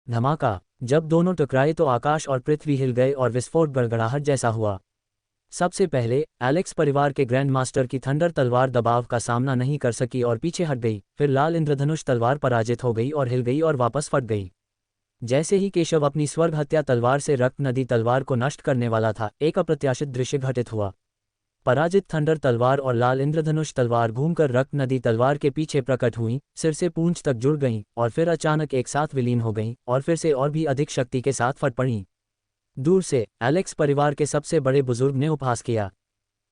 धमाका। जब दोनों टकराए तो आकाश और पृथ्वी हिल गए और विस्फोट गड़गड़ाहट जैसा हुआ। सबसे पहले एलेक्स परिवार के ग्रैंड मास्टर की थंडर तलवार दबाव का सामना नहीं कर सकी और पीछे हट गई। फिर लाल इंद्रधनुष तलवार पराजित हो गई और हिल गई और वापस फट गई। जैसे ही केशव अपनी स्वर्ग हत्या तलवार से रक्त नदी तलवार को नष्ट करने वाला था, एक अप्रत्याशित दृश्य घटित हुआ। पराजित थंडर तलवार और लाल इंद्रधनुष तलवार घूमकर रक्त नदी तलवार के पीछे प्रकट हुईं, सिर से पूंछ तक जुड़ गईं और फिर अचानक एक साथ विलीन हो गईं और फिर से और भी अधिक शक्ति के साथ फट पड़ीं। दूर से एलेक्स परिवार के सबसे बड़े बुजुर्ग ने उपहास किया।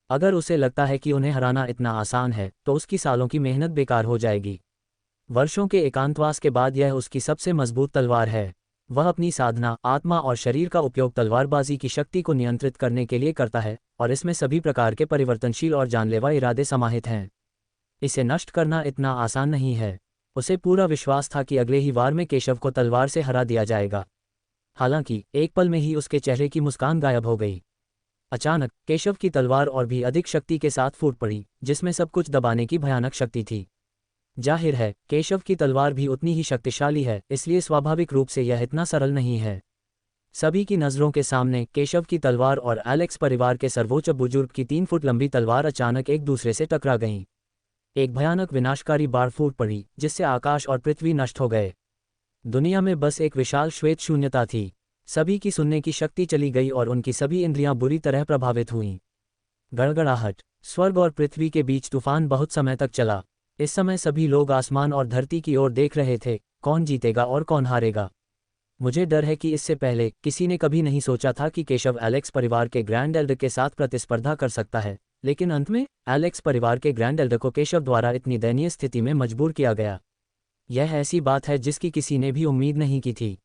अगर उसे लगता है कि उन्हें हराना इतना आसान है तो उसकी सालों की मेहनत बेकार हो जाएगी। वर्षों के एकांतवास के बाद यह उसकी सबसे मजबूत तलवार है। वह अपनी साधना, आत्मा और शरीर का उपयोग तलवारबाजी की शक्ति को नियंत्रित करने के लिए करता है और इसमें सभी प्रकार के परिवर्तनशील और जानलेवा इरादे समाहित हैं। इसे नष्ट करना इतना आसान नहीं है। उसे पूरा विश्वास था कि अगले ही वार में केशव को तलवार से हरा दिया जाएगा। हालांकि एक पल में ही उसके चेहरे की मुस्कान गायब हो गई। अचानक केशव की तलवार और भी अधिक शक्ति के साथ फूट पड़ी, जिसमें सब कुछ दबाने की भयानक शक्ति थी। जाहिर है केशव की तलवार भी उतनी ही शक्तिशाली है, इसलिए स्वाभाविक रूप से यह इतना सरल नहीं है। सभी की नज़रों के सामने केशव की तलवार और एलेक्स परिवार के सर्वोच्च बुजुर्ग की 3 फुट लंबी तलवार अचानक एक दूसरे से टकरा गईं। एक भयानक विनाशकारी बाढ़ फूट पड़ी, जिससे आकाश और पृथ्वी नष्ट हो गए। दुनिया में बस एक विशाल श्वेत शून्यता थी। सभी की सुनने की शक्ति चली गई और उनकी सभी इंद्रियां बुरी तरह प्रभावित हुईं। गड़गड़ाहट। स्वर्ग और पृथ्वी के बीच तूफान बहुत समय तक चला। इस समय सभी लोग आसमान और धरती की ओर देख रहे थे, कौन जीतेगा और कौन हारेगा। मुझे डर है कि इससे पहले किसी ने कभी नहीं सोचा था कि केशव एलेक्स परिवार के ग्रैंड एल्डर के साथ प्रतिस्पर्धा कर सकता है, लेकिन अंत में एलेक्स परिवार के ग्रैंड एल्डर को केशव द्वारा इतनी दयनीय स्थिति में मजबूर किया गया। यह ऐसी बात है जिसकी किसी ने भी उम्मीद नहीं की थी।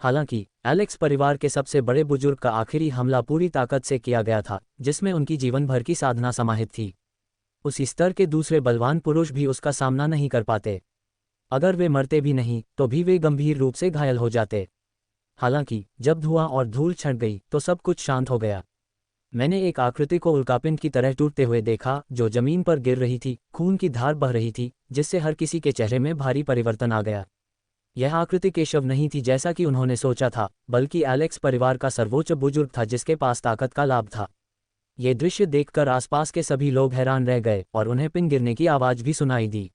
हालांकि एलेक्स परिवार के सबसे बड़े बुजुर्ग का आखिरी हमला पूरी ताकत से किया गया था, जिसमें उनकी जीवन भर की साधना समाहित थी। उसी स्तर के दूसरे बलवान पुरुष भी उसका सामना नहीं कर पाते। अगर वे मरते भी नहीं तो भी वे गंभीर रूप से घायल हो जाते। हालांकि जब धुआं और धूल छंट गई तो सब कुछ शांत हो गया। मैंने एक आकृति को उल्कापिंड की तरह टूटते हुए देखा, जो जमीन पर गिर रही थी। खून की धार बह रही थी, जिससे हर किसी के चेहरे में भारी परिवर्तन आ गया। यह आकृति केशव नहीं थी जैसा कि उन्होंने सोचा था, बल्कि एलेक्स परिवार का सर्वोच्च बुजुर्ग था जिसके पास ताकत का लाभ था। ये दृश्य देखकर आसपास के सभी लोग हैरान रह गए और उन्हें पिन गिरने की आवाज भी सुनाई दी।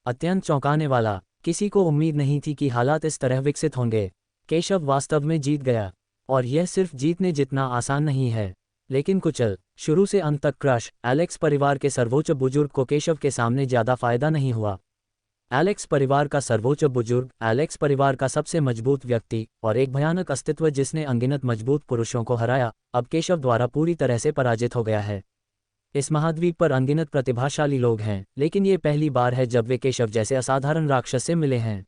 अत्यंत चौंकाने वाला। किसी को उम्मीद नहीं थी कि हालात इस तरह विकसित होंगे। केशव वास्तव में जीत गया, और यह सिर्फ जीतने जितना आसान नहीं है, लेकिन कुचल, शुरू से अंत तक क्रश। एलेक्स परिवार के सर्वोच्च बुजुर्ग को केशव के सामने ज्यादा फायदा नहीं हुआ। एलेक्स परिवार का सर्वोच्च बुजुर्ग, एलेक्स परिवार का सबसे मजबूत व्यक्ति और एक भयानक अस्तित्व जिसने अनगिनत मजबूत पुरुषों को हराया, अब केशव द्वारा पूरी तरह से पराजित हो गया है। इस महाद्वीप पर अनगिनत प्रतिभाशाली लोग हैं, लेकिन ये पहली बार है जब वे केशव जैसे असाधारण राक्षस से मिले हैं।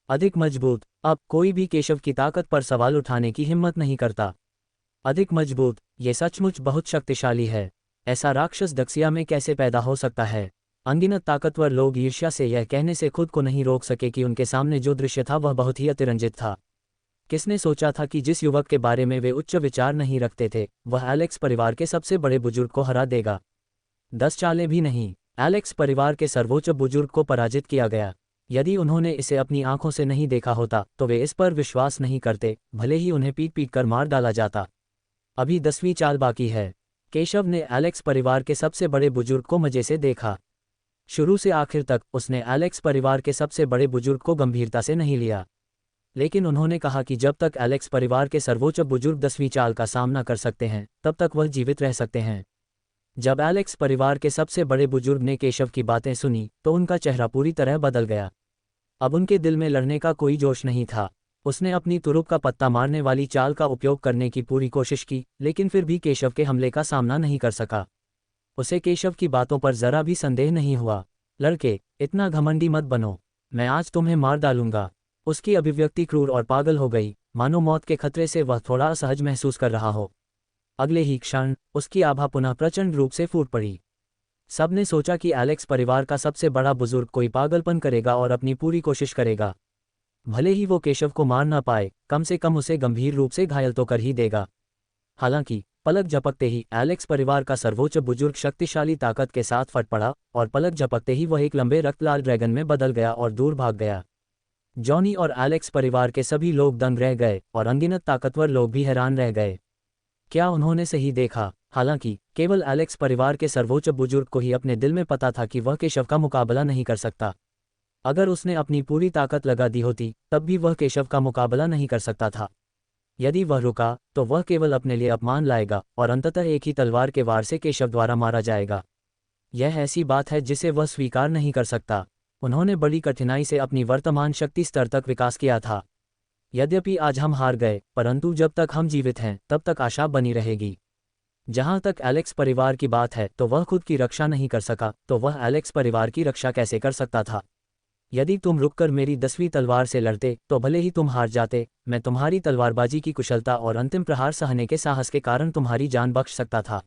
अधिक मजबूत। अब कोई भी केशव की ताकत पर सवाल उठाने की हिम्मत नहीं करता। अधिक मजबूत, ये सचमुच बहुत शक्तिशाली है। ऐसा राक्षस दक्षिया में कैसे पैदा हो सकता है? अनगिनत ताकतवर लोग ईर्ष्या से यह कहने से खुद को नहीं रोक सके कि उनके सामने जो दृश्य था वह बहुत ही अतिरंजित था। किसने सोचा था कि जिस युवक के बारे में वे उच्च विचार नहीं रखते थे, वह एलेक्स परिवार के सबसे बड़े बुजुर्ग को हरा देगा? 10 चालें भी नहीं। एलेक्स परिवार के सर्वोच्च बुजुर्ग को पराजित किया गया। यदि उन्होंने इसे अपनी आंखों से नहीं देखा होता तो वे इस पर विश्वास नहीं करते, भले ही उन्हें पीट पीट कर मार डाला जाता। अभी 10वीं चाल बाकी है। केशव ने एलेक्स परिवार के सबसे बड़े बुजुर्ग को मजे से देखा। शुरू से आखिर तक उसने एलेक्स परिवार के सबसे बड़े बुजुर्ग को गंभीरता से नहीं लिया, लेकिन उन्होंने कहा कि जब तक एलेक्स परिवार के सर्वोच्च बुजुर्ग 10वीं चाल का सामना कर सकते हैं, तब तक वह जीवित रह सकते हैं। जब एलेक्स परिवार के सबसे बड़े बुजुर्ग ने केशव की बातें सुनी तो उनका चेहरा पूरी तरह बदल गया। अब उनके दिल में लड़ने का कोई जोश नहीं था। उसने अपनी तुरुप का पत्ता मारने वाली चाल का उपयोग करने की पूरी कोशिश की, लेकिन फिर भी केशव के हमले का सामना नहीं कर सका। उसे केशव की बातों पर जरा भी संदेह नहीं हुआ। लड़के, इतना घमंडी मत बनो, मैं आज तुम्हें मार डालूंगा। उसकी अभिव्यक्ति क्रूर और पागल हो गई, मानो मौत के खतरे से वह थोड़ा असहज महसूस कर रहा हो। अगले ही क्षण उसकी आभा पुनः प्रचंड रूप से फूट पड़ी। सबने सोचा कि एलेक्स परिवार का सबसे बड़ा बुजुर्ग कोई पागलपन करेगा और अपनी पूरी कोशिश करेगा। भले ही वो केशव को मार ना पाए, कम से कम उसे गंभीर रूप से घायल तो कर ही देगा। हालांकि पलक झपकते ही एलेक्स परिवार का सर्वोच्च बुजुर्ग शक्तिशाली ताकत के साथ फट पड़ा और पलक झपकते ही वह एक लंबे रक्तलाल ड्रैगन में बदल गया और दूर भाग गया। जॉनी और एलेक्स परिवार के सभी लोग दंग रह गए और अनगिनत ताकतवर लोग भी हैरान रह गए। क्या उन्होंने सही देखा? हालांकि केवल एलेक्स परिवार के सर्वोच्च बुजुर्ग को ही अपने दिल में पता था कि वह केशव का मुकाबला नहीं कर सकता। अगर उसने अपनी पूरी ताकत लगा दी होती तब भी वह केशव का मुकाबला नहीं कर सकता था। यदि वह रुका तो वह केवल अपने लिए अपमान लाएगा और अंततः एक ही तलवार के वार से केशव द्वारा मारा जाएगा। यह ऐसी बात है जिसे वह स्वीकार नहीं कर सकता। उन्होंने बड़ी कठिनाई से अपनी वर्तमान शक्ति स्तर तक विकास किया था। यद्यपि आज हम हार गए, परंतु जब तक हम जीवित हैं तब तक आशा बनी रहेगी। जहां तक एलेक्स परिवार की बात है तो वह खुद की रक्षा नहीं कर सका तो वह एलेक्स परिवार की रक्षा कैसे कर सकता था? यदि तुम रुककर मेरी 10वीं तलवार से लड़ते तो भले ही तुम हार जाते, मैं तुम्हारी तलवारबाजी की कुशलता और अंतिम प्रहार सहने के साहस के कारण तुम्हारी जान बख्श सकता था।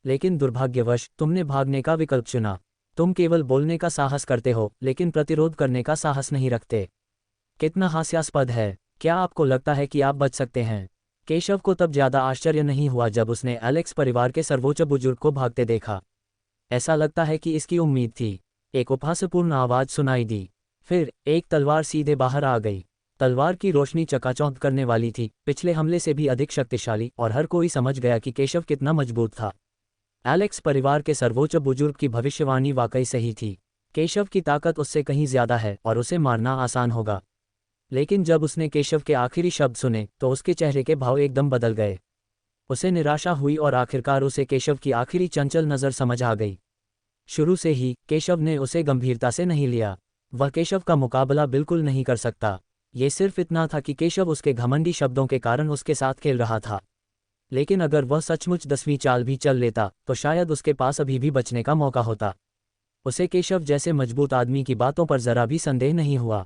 लेकिन दुर्भाग्यवश तुमने भागने का विकल्प चुना। तुम केवल बोलने का साहस करते हो लेकिन प्रतिरोध करने का साहस नहीं रखते। कितना हास्यास्पद है। क्या आपको लगता है कि आप बच सकते हैं? केशव को तब ज्यादा आश्चर्य नहीं हुआ जब उसने एलेक्स परिवार के सर्वोच्च बुजुर्ग को भागते देखा। ऐसा लगता है कि इसकी उम्मीद थी। एक उपहासपूर्ण आवाज सुनाई दी। फिर एक तलवार सीधे बाहर आ गई। तलवार की रोशनी चकाचौंध करने वाली थी, पिछले हमले से भी अधिक शक्तिशाली, और हर कोई समझ गया कि केशव कितना मजबूत था। एलेक्स परिवार के सर्वोच्च बुजुर्ग की भविष्यवाणी वाकई सही थी। केशव की ताकत उससे कहीं ज्यादा है और उसे मारना आसान होगा। लेकिन जब उसने केशव के आखिरी शब्द सुने तो उसके चेहरे के भाव एकदम बदल गए। उसे निराशा हुई और आखिरकार उसे केशव की आखिरी चंचल नज़र समझ आ गई। शुरू से ही केशव ने उसे गंभीरता से नहीं लिया। वह केशव का मुकाबला बिल्कुल नहीं कर सकता। ये सिर्फ इतना था कि केशव उसके घमंडी शब्दों के कारण उसके साथ खेल रहा था। लेकिन अगर वह सचमुच 10वीं चाल भी चल लेता तो शायद उसके पास अभी भी बचने का मौका होता। उसे केशव जैसे मजबूत आदमी की बातों पर जरा भी संदेह नहीं हुआ।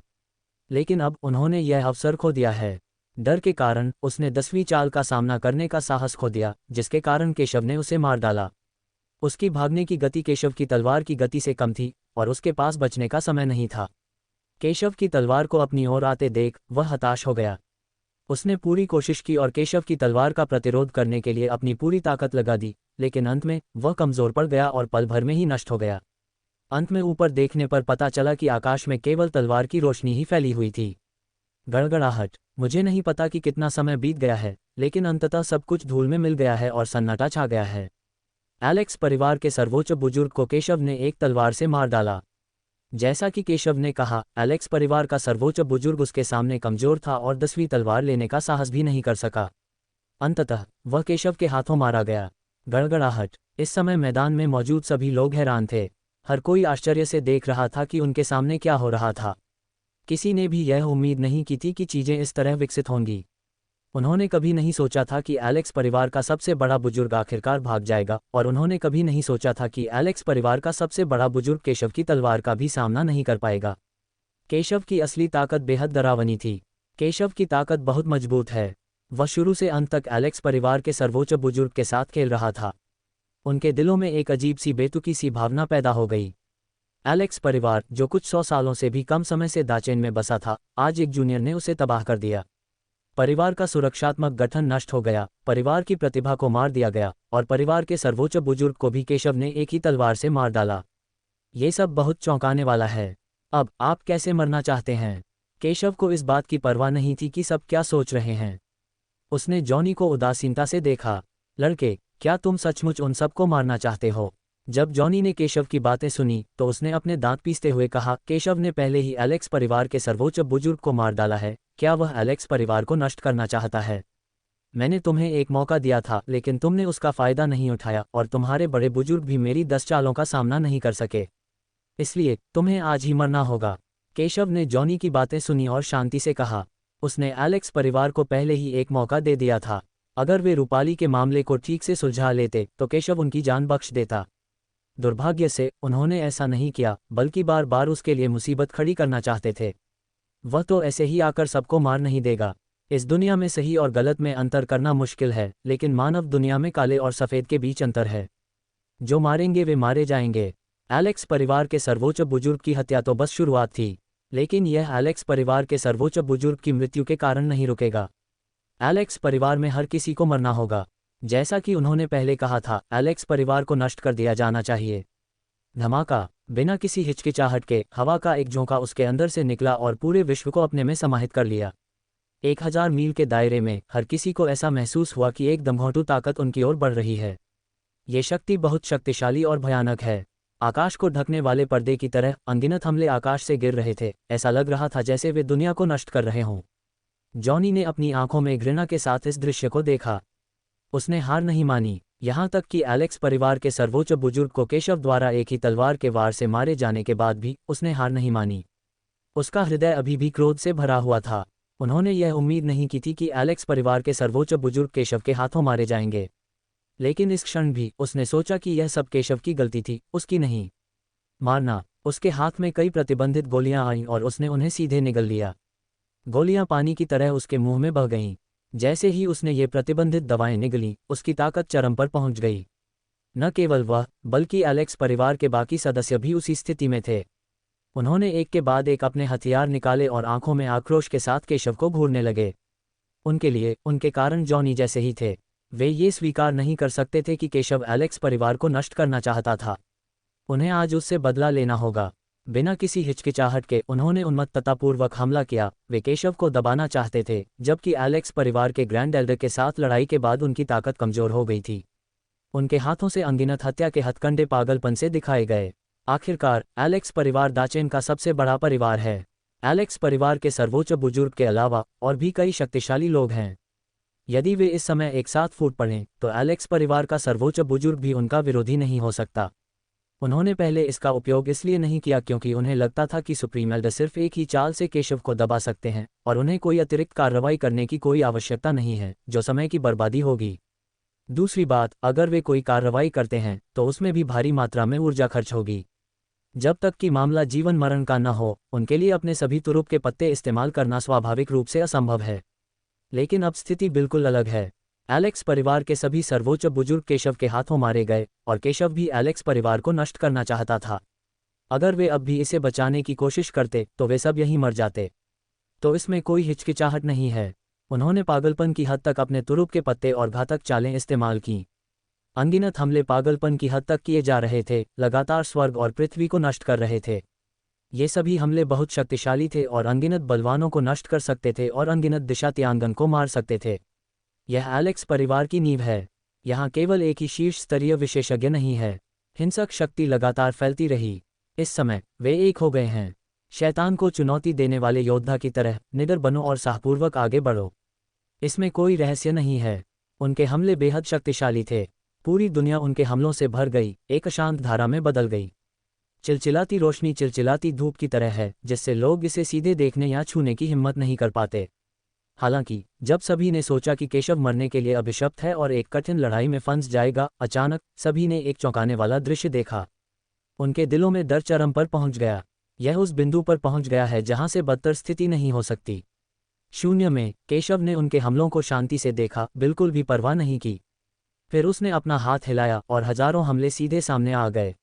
लेकिन अब उन्होंने यह अवसर खो दिया है। डर के कारण उसने 10वीं चाल का सामना करने का साहस खो दिया, जिसके कारण केशव ने उसे मार डाला। उसकी भागने की गति केशव की तलवार की गति से कम थी और उसके पास बचने का समय नहीं था। केशव की तलवार को अपनी ओर आते देख वह हताश हो गया। उसने पूरी कोशिश की और केशव की तलवार का प्रतिरोध करने के लिए अपनी पूरी ताकत लगा दी, लेकिन अंत में वह कमजोर पड़ गया और पल भर में ही नष्ट हो गया। अंत में ऊपर देखने पर पता चला कि आकाश में केवल तलवार की रोशनी ही फैली हुई थी। गड़गड़ाहट। मुझे नहीं पता कि कितना समय बीत गया है, लेकिन अंततः सब कुछ धूल में मिल गया है और सन्नाटा छा गया है। एलेक्स परिवार के सर्वोच्च बुजुर्ग को केशव ने एक तलवार से मार डाला। जैसा कि केशव ने कहा, एलेक्स परिवार का सर्वोच्च बुजुर्ग उसके सामने कमजोर था और 10वीं तलवार लेने का साहस भी नहीं कर सका। अंततः वह केशव के हाथों मारा गया। गड़गड़ाहट। इस समय मैदान में मौजूद सभी लोग हैरान थे। हर कोई आश्चर्य से देख रहा था कि उनके सामने क्या हो रहा था। किसी ने भी यह उम्मीद नहीं की थी कि चीजें इस तरह विकसित होंगी। उन्होंने कभी नहीं सोचा था कि एलेक्स परिवार का सबसे बड़ा बुजुर्ग आखिरकार भाग जाएगा, और उन्होंने कभी नहीं सोचा था कि एलेक्स परिवार का सबसे बड़ा बुजुर्ग केशव की तलवार का भी सामना नहीं कर पाएगा। केशव की असली ताकत बेहद डरावनी थी। केशव की ताकत बहुत मजबूत है। वह शुरू से अंत तक एलेक्स परिवार के सर्वोच्च बुजुर्ग के साथ खेल रहा था। उनके दिलों में एक अजीब सी बेतुकी सी भावना पैदा हो गई। एलेक्स परिवार, जो कुछ 100 सालों से भी कम समय से दाचेन में बसा था, आज एक जूनियर ने उसे तबाह कर दिया। परिवार का सुरक्षात्मक गठन नष्ट हो गया, परिवार की प्रतिभा को मार दिया गया, और परिवार के सर्वोच्च बुजुर्ग को भी केशव ने एक ही तलवार से मार डाला। ये सब बहुत चौंकाने वाला है। अब आप कैसे मरना चाहते हैं? केशव को इस बात की परवाह नहीं थी कि सब क्या सोच रहे हैं। उसने जॉनी को उदासीनता से देखा। लड़के, क्या तुम सचमुच उन सबको मारना चाहते हो? जब जॉनी ने केशव की बातें सुनी तो उसने अपने दांत पीसते हुए कहा, केशव ने पहले ही एलेक्स परिवार के सर्वोच्च बुजुर्ग को मार डाला है। क्या वह एलेक्स परिवार को नष्ट करना चाहता है? मैंने तुम्हें एक मौका दिया था, लेकिन तुमने उसका फायदा नहीं उठाया, और तुम्हारे बड़े बुजुर्ग भी मेरी 10 चालों का सामना नहीं कर सके। इसलिए तुम्हें आज ही मरना होगा। केशव ने जॉनी की बातें सुनी और शांति से कहा। उसने एलेक्स परिवार को पहले ही एक मौका दे दिया था। अगर वे रूपाली के मामले को ठीक से सुलझा लेते तो केशव उनकी जान बख्श देता। दुर्भाग्य से उन्होंने ऐसा नहीं किया, बल्कि बार बार उसके लिए मुसीबत खड़ी करना चाहते थे। वह तो ऐसे ही आकर सबको मार नहीं देगा। इस दुनिया में सही और गलत में अंतर करना मुश्किल है, लेकिन मानव दुनिया में काले और सफ़ेद के बीच अंतर है। जो मारेंगे वे मारे जाएंगे। एलेक्स परिवार के सर्वोच्च बुजुर्ग की हत्या तो बस शुरुआत थी, लेकिन यह एलेक्स परिवार के सर्वोच्च बुजुर्ग की मृत्यु के कारण नहीं रुकेगा। एलेक्स परिवार में हर किसी को मरना होगा। जैसा कि उन्होंने पहले कहा था, एलेक्स परिवार को नष्ट कर दिया जाना चाहिए। धमाका। बिना किसी हिचकिचाहट के हवा का एक झोंका उसके अंदर से निकला और पूरे विश्व को अपने में समाहित कर लिया। 1000 मील के दायरे में हर किसी को ऐसा महसूस हुआ कि एक दमघोंटू ताकत उनकी ओर बढ़ रही है। ये शक्ति बहुत शक्तिशाली और भयानक है। आकाश को ढकने वाले पर्दे की तरह अनगिनत हमले आकाश से गिर रहे थे। ऐसा लग रहा था जैसे वे दुनिया को नष्ट कर रहे हों। जॉनी ने अपनी आंखों में घृणा के साथ इस दृश्य को देखा। उसने हार नहीं मानी, यहाँ तक कि एलेक्स परिवार के सर्वोच्च बुजुर्ग को केशव द्वारा एक ही तलवार के वार से मारे जाने के बाद भी उसने हार नहीं मानी। उसका हृदय अभी भी क्रोध से भरा हुआ था। उन्होंने यह उम्मीद नहीं की थी कि एलेक्स परिवार के सर्वोच्च बुजुर्ग केशव के हाथों मारे जाएंगे, लेकिन इस क्षण भी उसने सोचा कि यह सब केशव की गलती थी, उसकी नहीं। मारना। उसके हाथ में कई प्रतिबंधित गोलियां आईं और उसने उन्हें सीधे निगल लिया। गोलियां पानी की तरह उसके मुंह में बह गईं। जैसे ही उसने ये प्रतिबंधित दवाएं निगलीं, उसकी ताकत चरम पर पहुंच गई। न केवल वह, बल्कि एलेक्स परिवार के बाकी सदस्य भी उसी स्थिति में थे। उन्होंने एक के बाद एक अपने हथियार निकाले और आंखों में आक्रोश के साथ केशव को घूरने लगे। उनके लिए उनके कारण जॉनी जैसे ही थे। वे ये स्वीकार नहीं कर सकते थे कि केशव एलेक्स परिवार को नष्ट करना चाहता था। उन्हें आज उससे बदला लेना होगा। बिना किसी हिचकिचाहट के उन्होंने उन्मत्ततापूर्वक हमला किया। वे केशव को दबाना चाहते थे, जबकि एलेक्स परिवार के ग्रैंड एल्डर के साथ लड़ाई के बाद उनकी ताकत कमजोर हो गई थी। उनके हाथों से अनगिनत हत्या के हथकंडे पागलपन से दिखाए गए। आखिरकार एलेक्स परिवार दाचेन का सबसे बड़ा परिवार है। एलेक्स परिवार के सर्वोच्च बुजुर्ग के अलावा और भी कई शक्तिशाली लोग हैं। यदि वे इस समय एक साथ फूट पड़ें तो एलेक्स परिवार का सर्वोच्च बुजुर्ग भी उनका विरोधी नहीं हो सकता। उन्होंने पहले इसका उपयोग इसलिए नहीं किया क्योंकि उन्हें लगता था कि सुप्रीम एल्डर सिर्फ एक ही चाल से केशव को दबा सकते हैं और उन्हें कोई अतिरिक्त कार्रवाई करने की कोई आवश्यकता नहीं है, जो समय की बर्बादी होगी। दूसरी बात, अगर वे कोई कार्रवाई करते हैं तो उसमें भी भारी मात्रा में ऊर्जा खर्च होगी। जब तक कि मामला जीवन मरण का न हो, उनके लिए अपने सभी तुरुप के पत्ते इस्तेमाल करना स्वाभाविक रूप से असंभव है। लेकिन अब स्थिति बिल्कुल अलग है। एलेक्स परिवार के सभी सर्वोच्च बुजुर्ग केशव के हाथों मारे गए और केशव भी एलेक्स परिवार को नष्ट करना चाहता था। अगर वे अब भी इसे बचाने की कोशिश करते तो वे सब यहीं मर जाते। तो इसमें कोई हिचकिचाहट नहीं है। उन्होंने पागलपन की हद तक अपने तुरुप के पत्ते और घातक चालें इस्तेमाल की। अनगिनत हमले पागलपन की हद तक किए जा रहे थे, लगातार स्वर्ग और पृथ्वी को नष्ट कर रहे थे। ये सभी हमले बहुत शक्तिशाली थे और अनगिनत बलवानों को नष्ट कर सकते थे और अनगिनत दिशात्यांगन को मार सकते थे। यह एलेक्स परिवार की नींव है। यहाँ केवल एक ही शीर्ष स्तरीय विशेषज्ञ नहीं है। हिंसक शक्ति लगातार फैलती रही। इस समय वे एक हो गए हैं। शैतान को चुनौती देने वाले योद्धा की तरह निडर बनो और साहपूर्वक आगे बढ़ो। इसमें कोई रहस्य नहीं है। उनके हमले बेहद शक्तिशाली थे। पूरी दुनिया उनके हमलों से भर गई, एक अशांत धारा में बदल गई। चिलचिलाती रोशनी चिलचिलाती धूप की तरह है, जिससे लोग इसे सीधे देखने या छूने की हिम्मत नहीं कर पाते। हालांकि जब सभी ने सोचा कि केशव मरने के लिए अभिशप्त है और एक कठिन लड़ाई में फंस जाएगा, अचानक सभी ने एक चौंकाने वाला दृश्य देखा। उनके दिलों में डर चरम पर पहुंच गया। यह उस बिंदु पर पहुंच गया है जहां से बदतर स्थिति नहीं हो सकती। शून्य में केशव ने उनके हमलों को शांति से देखा, बिल्कुल भी परवाह नहीं की। फिर उसने अपना हाथ हिलाया और हजारों हमले सीधे सामने आ गए।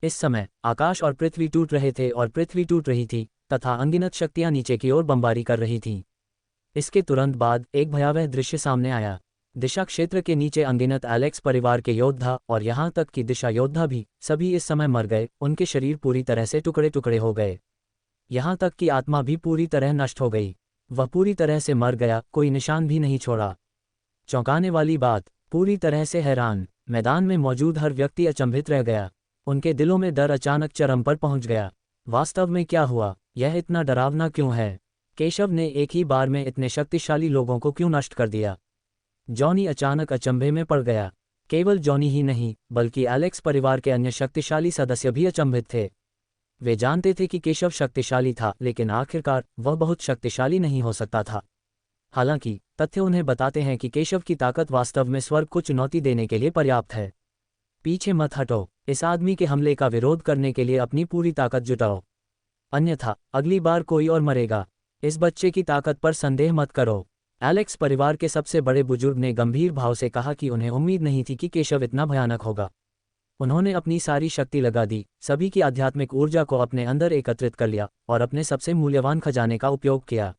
इस समय आकाश और पृथ्वी टूट रहे थे और पृथ्वी टूट रही थी तथा अनगिनत शक्तियां नीचे की ओर बमबारी कर रही थीं। इसके तुरंत बाद एक भयावह दृश्य सामने आया। दिशा क्षेत्र के नीचे अनगिनत एलेक्स परिवार के योद्धा और यहाँ तक कि दिशा योद्धा भी सभी इस समय मर गए। उनके शरीर पूरी तरह से टुकड़े टुकड़े हो गए। यहाँ तक कि आत्मा भी पूरी तरह नष्ट हो गई। वह पूरी तरह से मर गया, कोई निशान भी नहीं छोड़ा। चौंकाने वाली बात, पूरी तरह से हैरान मैदान में मौजूद हर व्यक्ति अचंभित रह गया। उनके दिलों में डर अचानक चरम पर पहुंच गया। वास्तव में क्या हुआ? यह इतना डरावना क्यों है? केशव ने एक ही बार में इतने शक्तिशाली लोगों को क्यों नष्ट कर दिया? जॉनी अचानक अचंभे में पड़ गया। केवल जॉनी ही नहीं, बल्कि एलेक्स परिवार के अन्य शक्तिशाली सदस्य भी अचंभित थे। वे जानते थे कि केशव शक्तिशाली था, लेकिन आखिरकार वह बहुत शक्तिशाली नहीं हो सकता था। हालांकि तथ्य उन्हें बताते हैं कि केशव की ताकत वास्तव में स्वर्ग को चुनौती देने के लिए पर्याप्त है। पीछे मत हटो। इस आदमी के हमले का विरोध करने के लिए अपनी पूरी ताकत जुटाओ, अन्यथा अगली बार कोई और मरेगा। इस बच्चे की ताकत पर संदेह मत करो। एलेक्स परिवार के सबसे बड़े बुजुर्ग ने गंभीर भाव से कहा कि उन्हें उम्मीद नहीं थी कि केशव इतना भयानक होगा। उन्होंने अपनी सारी शक्ति लगा दी, सभी की आध्यात्मिक ऊर्जा को अपने अंदर एकत्रित कर लिया और अपने सबसे मूल्यवान खजाने का उपयोग किया।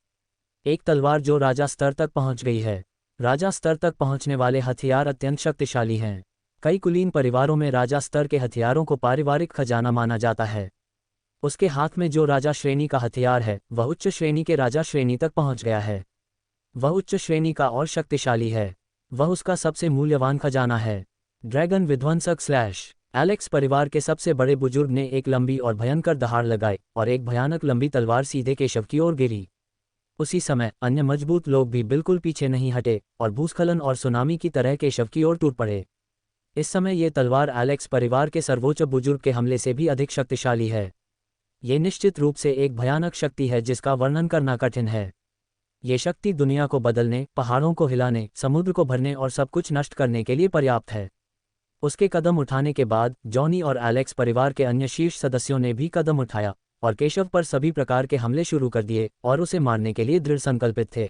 एक तलवार जो राजा स्तर तक पहुंच गई है। राजा स्तर तक पहुंचने वाले हथियार अत्यंत शक्तिशाली हैं। कई कुलीन परिवारों में राजा स्तर के हथियारों को पारिवारिक खजाना माना जाता है। उसके हाथ में जो राजा श्रेणी का हथियार है वह उच्च श्रेणी के राजा श्रेणी तक पहुंच गया है। वह उच्च श्रेणी का और शक्तिशाली है। वह उसका सबसे मूल्यवान खजाना है। ड्रैगन विध्वंसक स्लैश। एलेक्स परिवार के सबसे बड़े बुजुर्ग ने एक लंबी और भयंकर दहाड़ लगाई और एक भयानक लंबी तलवार सीधे केशव की ओर गिरी। उसी समय अन्य मजबूत लोग भी बिल्कुल पीछे नहीं हटे और भूस्खलन और सुनामी की तरह केशव की ओर टूट पड़े। इस समय ये तलवार एलेक्स परिवार के सर्वोच्च बुजुर्ग के हमले से भी अधिक शक्तिशाली है। ये निश्चित रूप से एक भयानक शक्ति है जिसका वर्णन करना कठिन है। ये शक्ति दुनिया को बदलने, पहाड़ों को हिलाने, समुद्र को भरने और सब कुछ नष्ट करने के लिए पर्याप्त है। उसके कदम उठाने के बाद जॉनी और एलेक्स परिवार के अन्य शीर्ष सदस्यों ने भी कदम उठाया और केशव पर सभी प्रकार के हमले शुरू कर दिए और उसे मारने के लिए दृढ़ संकल्पित थे।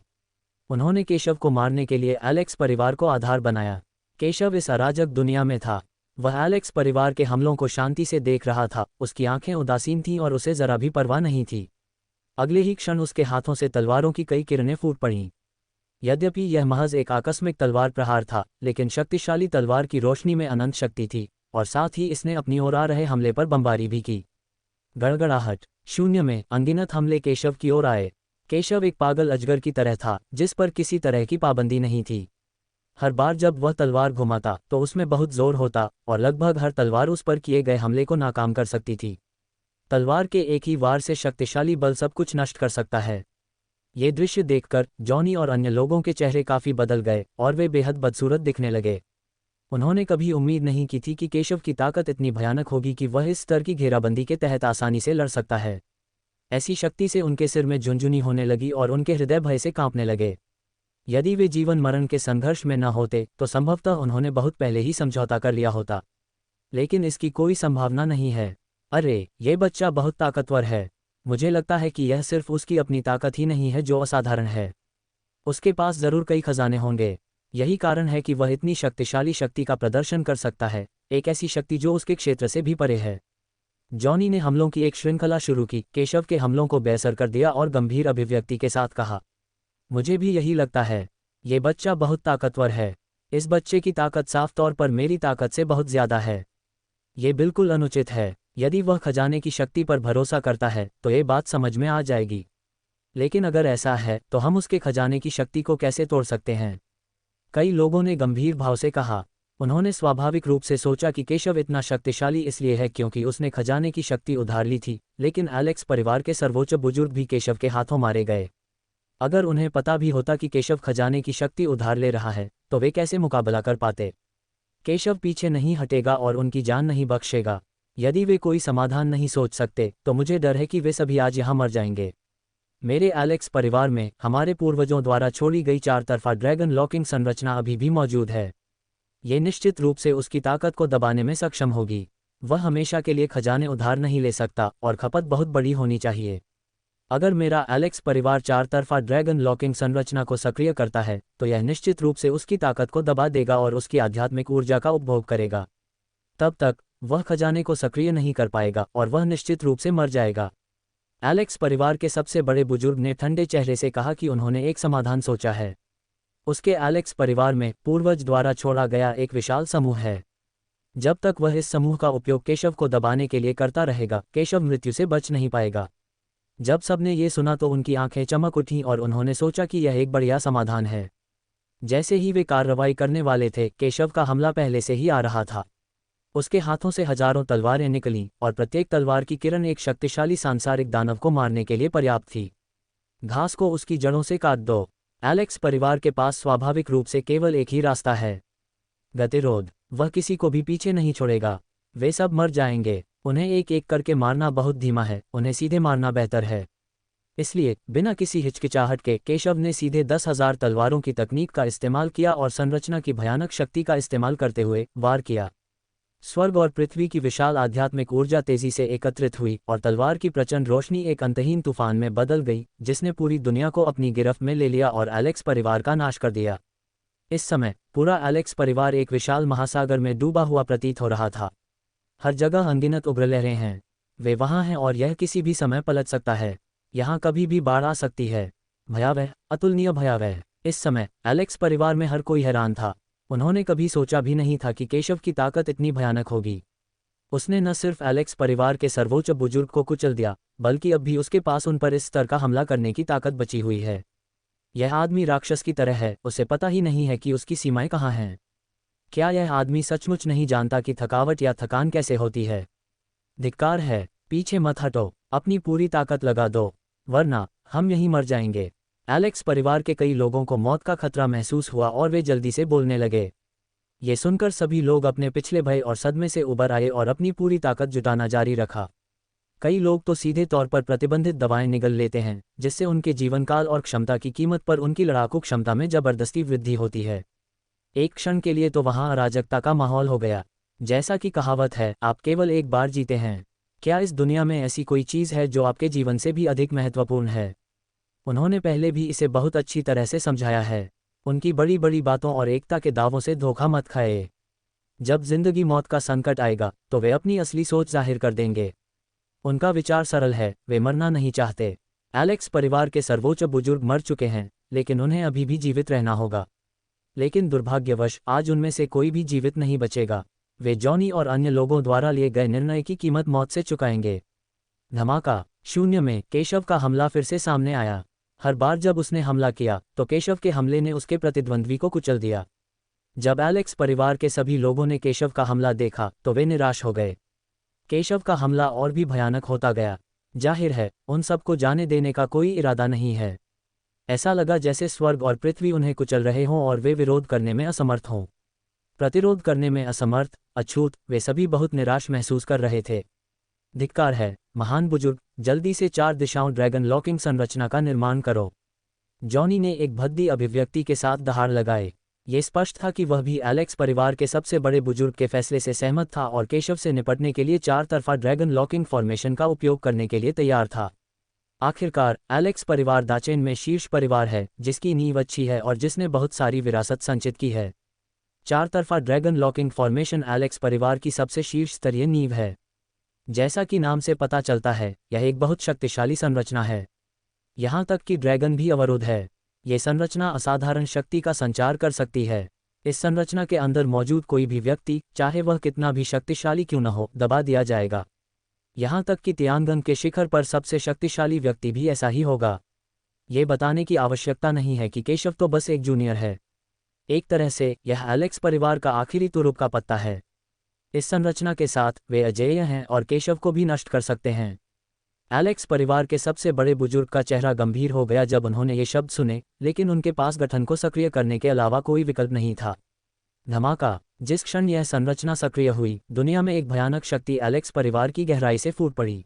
उन्होंने केशव को मारने के लिए एलेक्स परिवार को आधार बनाया। केशव इस अराजक दुनिया में था। वह एलेक्स परिवार के हमलों को शांति से देख रहा था। उसकी आंखें उदासीन थीं और उसे जरा भी परवाह नहीं थी। अगले ही क्षण उसके हाथों से तलवारों की कई किरणें फूट पड़ीं। यद्यपि यह महज एक आकस्मिक तलवार प्रहार था, लेकिन शक्तिशाली तलवार की रोशनी में अनंत शक्ति थी और साथ ही इसने अपनी ओर आ रहे हमले पर बमबारी भी की। गड़गड़ाहट। शून्य में अनगिनत हमले केशव की ओर आए। केशव एक पागल अजगर की तरह था जिस पर किसी तरह की पाबंदी नहीं थी। हर बार जब वह तलवार घुमाता तो उसमें बहुत जोर होता और लगभग हर तलवार उस पर किए गए हमले को नाकाम कर सकती थी। तलवार के एक ही वार से शक्तिशाली बल सब कुछ नष्ट कर सकता है। ये दृश्य देखकर जॉनी और अन्य लोगों के चेहरे काफी बदल गए और वे बेहद बदसूरत दिखने लगे। उन्होंने कभी उम्मीद नहीं की थी कि केशव की ताकत इतनी भयानक होगी कि वह इस स्तर की घेराबंदी के तहत आसानी से लड़ सकता है। ऐसी शक्ति से उनके सिर में झुनझुनी होने लगी और उनके हृदय भय से कांपने लगे। यदि वे जीवन मरण के संघर्ष में न होते तो संभवतः उन्होंने बहुत पहले ही समझौता कर लिया होता, लेकिन इसकी कोई संभावना नहीं है। अरे, ये बच्चा बहुत ताकतवर है। मुझे लगता है कि यह सिर्फ उसकी अपनी ताकत ही नहीं है जो असाधारण है। उसके पास जरूर कई खजाने होंगे। यही कारण है कि वह इतनी शक्तिशाली शक्ति का प्रदर्शन कर सकता है, एक ऐसी शक्ति जो उसके क्षेत्र से भी परे है। जॉनी ने हमलों की एक श्रृंखला शुरू की, केशव के हमलों को बेअसर कर दिया और गंभीर अभिव्यक्ति के साथ कहा, मुझे भी यही लगता है। ये बच्चा बहुत ताकतवर है। इस बच्चे की ताकत साफ तौर पर मेरी ताकत से बहुत ज्यादा है। ये बिल्कुल अनुचित है। यदि वह खजाने की शक्ति पर भरोसा करता है तो ये बात समझ में आ जाएगी, लेकिन अगर ऐसा है तो हम उसके खजाने की शक्ति को कैसे तोड़ सकते हैं? कई लोगों ने गंभीर भाव से कहा। उन्होंने स्वाभाविक रूप से सोचा कि केशव इतना शक्तिशाली इसलिए है क्योंकि उसने खजाने की शक्ति उधार ली थी, लेकिन एलेक्स परिवार के सर्वोच्च बुजुर्ग भी केशव के हाथों मारे गए। अगर उन्हें पता भी होता कि केशव खजाने की शक्ति उधार ले रहा है तो वे कैसे मुकाबला कर पाते? केशव पीछे नहीं हटेगा और उनकी जान नहीं बख्शेगा। यदि वे कोई समाधान नहीं सोच सकते तो मुझे डर है कि वे सभी आज यहाँ मर जाएंगे। मेरे एलेक्स परिवार में हमारे पूर्वजों द्वारा छोड़ी गई चार तरफा ड्रैगन लॉकिंग संरचना अभी भी मौजूद है। ये निश्चित रूप से उसकी ताकत को दबाने में सक्षम होगी। वह हमेशा के लिए खजाने उधार नहीं ले सकता और खपत बहुत बड़ी होनी चाहिए। अगर मेरा एलेक्स परिवार चार तरफा ड्रैगन लॉकिंग संरचना को सक्रिय करता है तो यह निश्चित रूप से उसकी ताकत को दबा देगा और उसकी आध्यात्मिक ऊर्जा का उपभोग करेगा। तब तक वह खजाने को सक्रिय नहीं कर पाएगा और वह निश्चित रूप से मर जाएगा। एलेक्स परिवार के सबसे बड़े बुजुर्ग ने ठंडे चेहरे से कहा कि उन्होंने एक समाधान सोचा है। उसके एलेक्स परिवार में पूर्वज द्वारा छोड़ा गया एक विशाल समूह है। जब तक वह इस समूह का उपयोग केशव को दबाने के लिए करता रहेगा, केशव मृत्यु से बच नहीं पाएगा। जब सबने ये सुना तो उनकी आंखें चमक उठीं और उन्होंने सोचा कि यह एक बढ़िया समाधान है। जैसे ही वे कार्रवाई करने वाले थे, केशव का हमला पहले से ही आ रहा था। उसके हाथों से हजारों तलवारें निकलीं और प्रत्येक तलवार की किरण एक शक्तिशाली सांसारिक दानव को मारने के लिए पर्याप्त थी। घास को उसकी जड़ों से काट दो। एलेक्स परिवार के पास स्वाभाविक रूप से केवल एक ही रास्ता है, गतिरोध। वह किसी को भी पीछे नहीं छोड़ेगा। वे सब मर जाएंगे। उन्हें एक एक करके मारना बहुत धीमा है, उन्हें सीधे मारना बेहतर है। इसलिए बिना किसी हिचकिचाहट के केशव ने सीधे 10,000 तलवारों की तकनीक का इस्तेमाल किया और संरचना की भयानक शक्ति का इस्तेमाल करते हुए वार किया। स्वर्ग और पृथ्वी की विशाल आध्यात्मिक ऊर्जा तेजी से एकत्रित हुई और तलवार की प्रचंड रोशनी एक अंतहीन तूफान में बदल गई जिसने पूरी दुनिया को अपनी गिरफ्त में ले लिया और एलेक्स परिवार का नाश कर दिया। इस समय पूरा एलेक्स परिवार एक विशाल महासागर में डूबा हुआ प्रतीत हो रहा था। हर जगह अनगिनत उग्र लहरें हैं। वे वहां हैं और यह किसी भी समय पलट सकता है। यहाँ कभी भी बाढ़ आ सकती है। भयावह, अतुलनीय भयावह। इस समय एलेक्स परिवार में हर कोई हैरान था। उन्होंने कभी सोचा भी नहीं था कि केशव की ताकत इतनी भयानक होगी। उसने न सिर्फ एलेक्स परिवार के सर्वोच्च बुजुर्ग को कुचल दिया, बल्कि अब भी उसके पास उन पर इस स्तर का हमला करने की ताकत बची हुई है। यह आदमी राक्षस की तरह है, उसे पता ही नहीं है कि उसकी सीमाएं कहाँ हैं। क्या यह आदमी सचमुच नहीं जानता कि थकावट या थकान कैसे होती है? धिक्कार है, पीछे मत हटो, अपनी पूरी ताकत लगा दो, वरना हम यहीं मर जाएंगे। एलेक्स परिवार के कई लोगों को मौत का खतरा महसूस हुआ और वे जल्दी से बोलने लगे। ये सुनकर सभी लोग अपने पिछले भय और सदमे से उबर आए और अपनी पूरी ताकत जुटाना जारी रखा। कई लोग तो सीधे तौर पर प्रतिबंधित दवाएं निगल लेते हैं, जिससे उनके जीवनकाल और क्षमता की कीमत पर उनकी लड़ाकू क्षमता में जबरदस्ती वृद्धि होती है। एक क्षण के लिए तो वहां अराजकता का माहौल हो गया। जैसा कि कहावत है, आप केवल एक बार जीते हैं। क्या इस दुनिया में ऐसी कोई चीज़ है जो आपके जीवन से भी अधिक महत्वपूर्ण है? उन्होंने पहले भी इसे बहुत अच्छी तरह से समझाया है। उनकी बड़ी बड़ी बातों और एकता के दावों से धोखा मत खाए। जब जिंदगी मौत का संकट आएगा तो वे अपनी असली सोच जाहिर कर देंगे। उनका विचार सरल है, वे मरना नहीं चाहते। एलेक्स परिवार के सर्वोच्च बुजुर्ग मर चुके हैं, लेकिन उन्हें अभी भी जीवित रहना होगा। लेकिन दुर्भाग्यवश आज उनमें से कोई भी जीवित नहीं बचेगा। वे जॉनी और अन्य लोगों द्वारा लिए गए निर्णय की कीमत मौत से चुकाएंगे। धमाका। शून्य में केशव का हमला फिर से सामने आया। हर बार जब उसने हमला किया तो केशव के हमले ने उसके प्रतिद्वंद्वी को कुचल दिया। जब एलेक्स परिवार के सभी लोगों ने केशव का हमला देखा तो वे निराश हो गए। केशव का हमला और भी भयानक होता गया। जाहिर है, उन सबको जाने देने का कोई इरादा नहीं है। ऐसा लगा जैसे स्वर्ग और पृथ्वी उन्हें कुचल रहे हों और वे विरोध करने में असमर्थ हों। प्रतिरोध करने में असमर्थ, अछूत, वे सभी बहुत निराश महसूस कर रहे थे। धिक्कार है, महान बुजुर्ग, जल्दी से 4 दिशाओं ड्रैगन लॉकिंग संरचना का निर्माण करो। जॉनी ने एक भद्दी अभिव्यक्ति के साथ दहाड़ लगाए। ये स्पष्ट था कि वह भी एलेक्स परिवार के सबसे बड़े बुजुर्ग के फैसले से सहमत था और केशव से निपटने के लिए 4 तरफा ड्रैगन लॉकिंग फॉर्मेशन का उपयोग करने के लिए तैयार था। आखिरकार एलेक्स परिवार दाचेन में शीर्ष परिवार है, जिसकी नींव अच्छी है और जिसने बहुत सारी विरासत संचित की है। 4 तरफा ड्रैगन लॉकिंग फॉर्मेशन एलेक्स परिवार की सबसे शीर्ष स्तरीय नींव है। जैसा कि नाम से पता चलता है, यह एक बहुत शक्तिशाली संरचना है। यहाँ तक कि ड्रैगन भी अवरुद्ध है। ये संरचना असाधारण शक्ति का संचार कर सकती है। इस संरचना के अंदर मौजूद कोई भी व्यक्ति, चाहे वह कितना भी शक्तिशाली क्यों न हो, दबा दिया जाएगा। यहाँ तक कि तियांगन के शिखर पर सबसे शक्तिशाली व्यक्ति भी ऐसा ही होगा। ये बताने की आवश्यकता नहीं है कि केशव तो बस एक जूनियर है। एक तरह से यह एलेक्स परिवार का आखिरी तुरुप का पत्ता है। इस संरचना के साथ वे अजेय हैं और केशव को भी नष्ट कर सकते हैं। एलेक्स परिवार के सबसे बड़े बुजुर्ग का चेहरा गंभीर हो गया जब उन्होंने ये शब्द सुने, लेकिन उनके पास गठन को सक्रिय करने के अलावा कोई विकल्प नहीं था। धमाका। जिस क्षण यह संरचना सक्रिय हुई, दुनिया में एक भयानक शक्ति एलेक्स परिवार की गहराई से फूट पड़ी।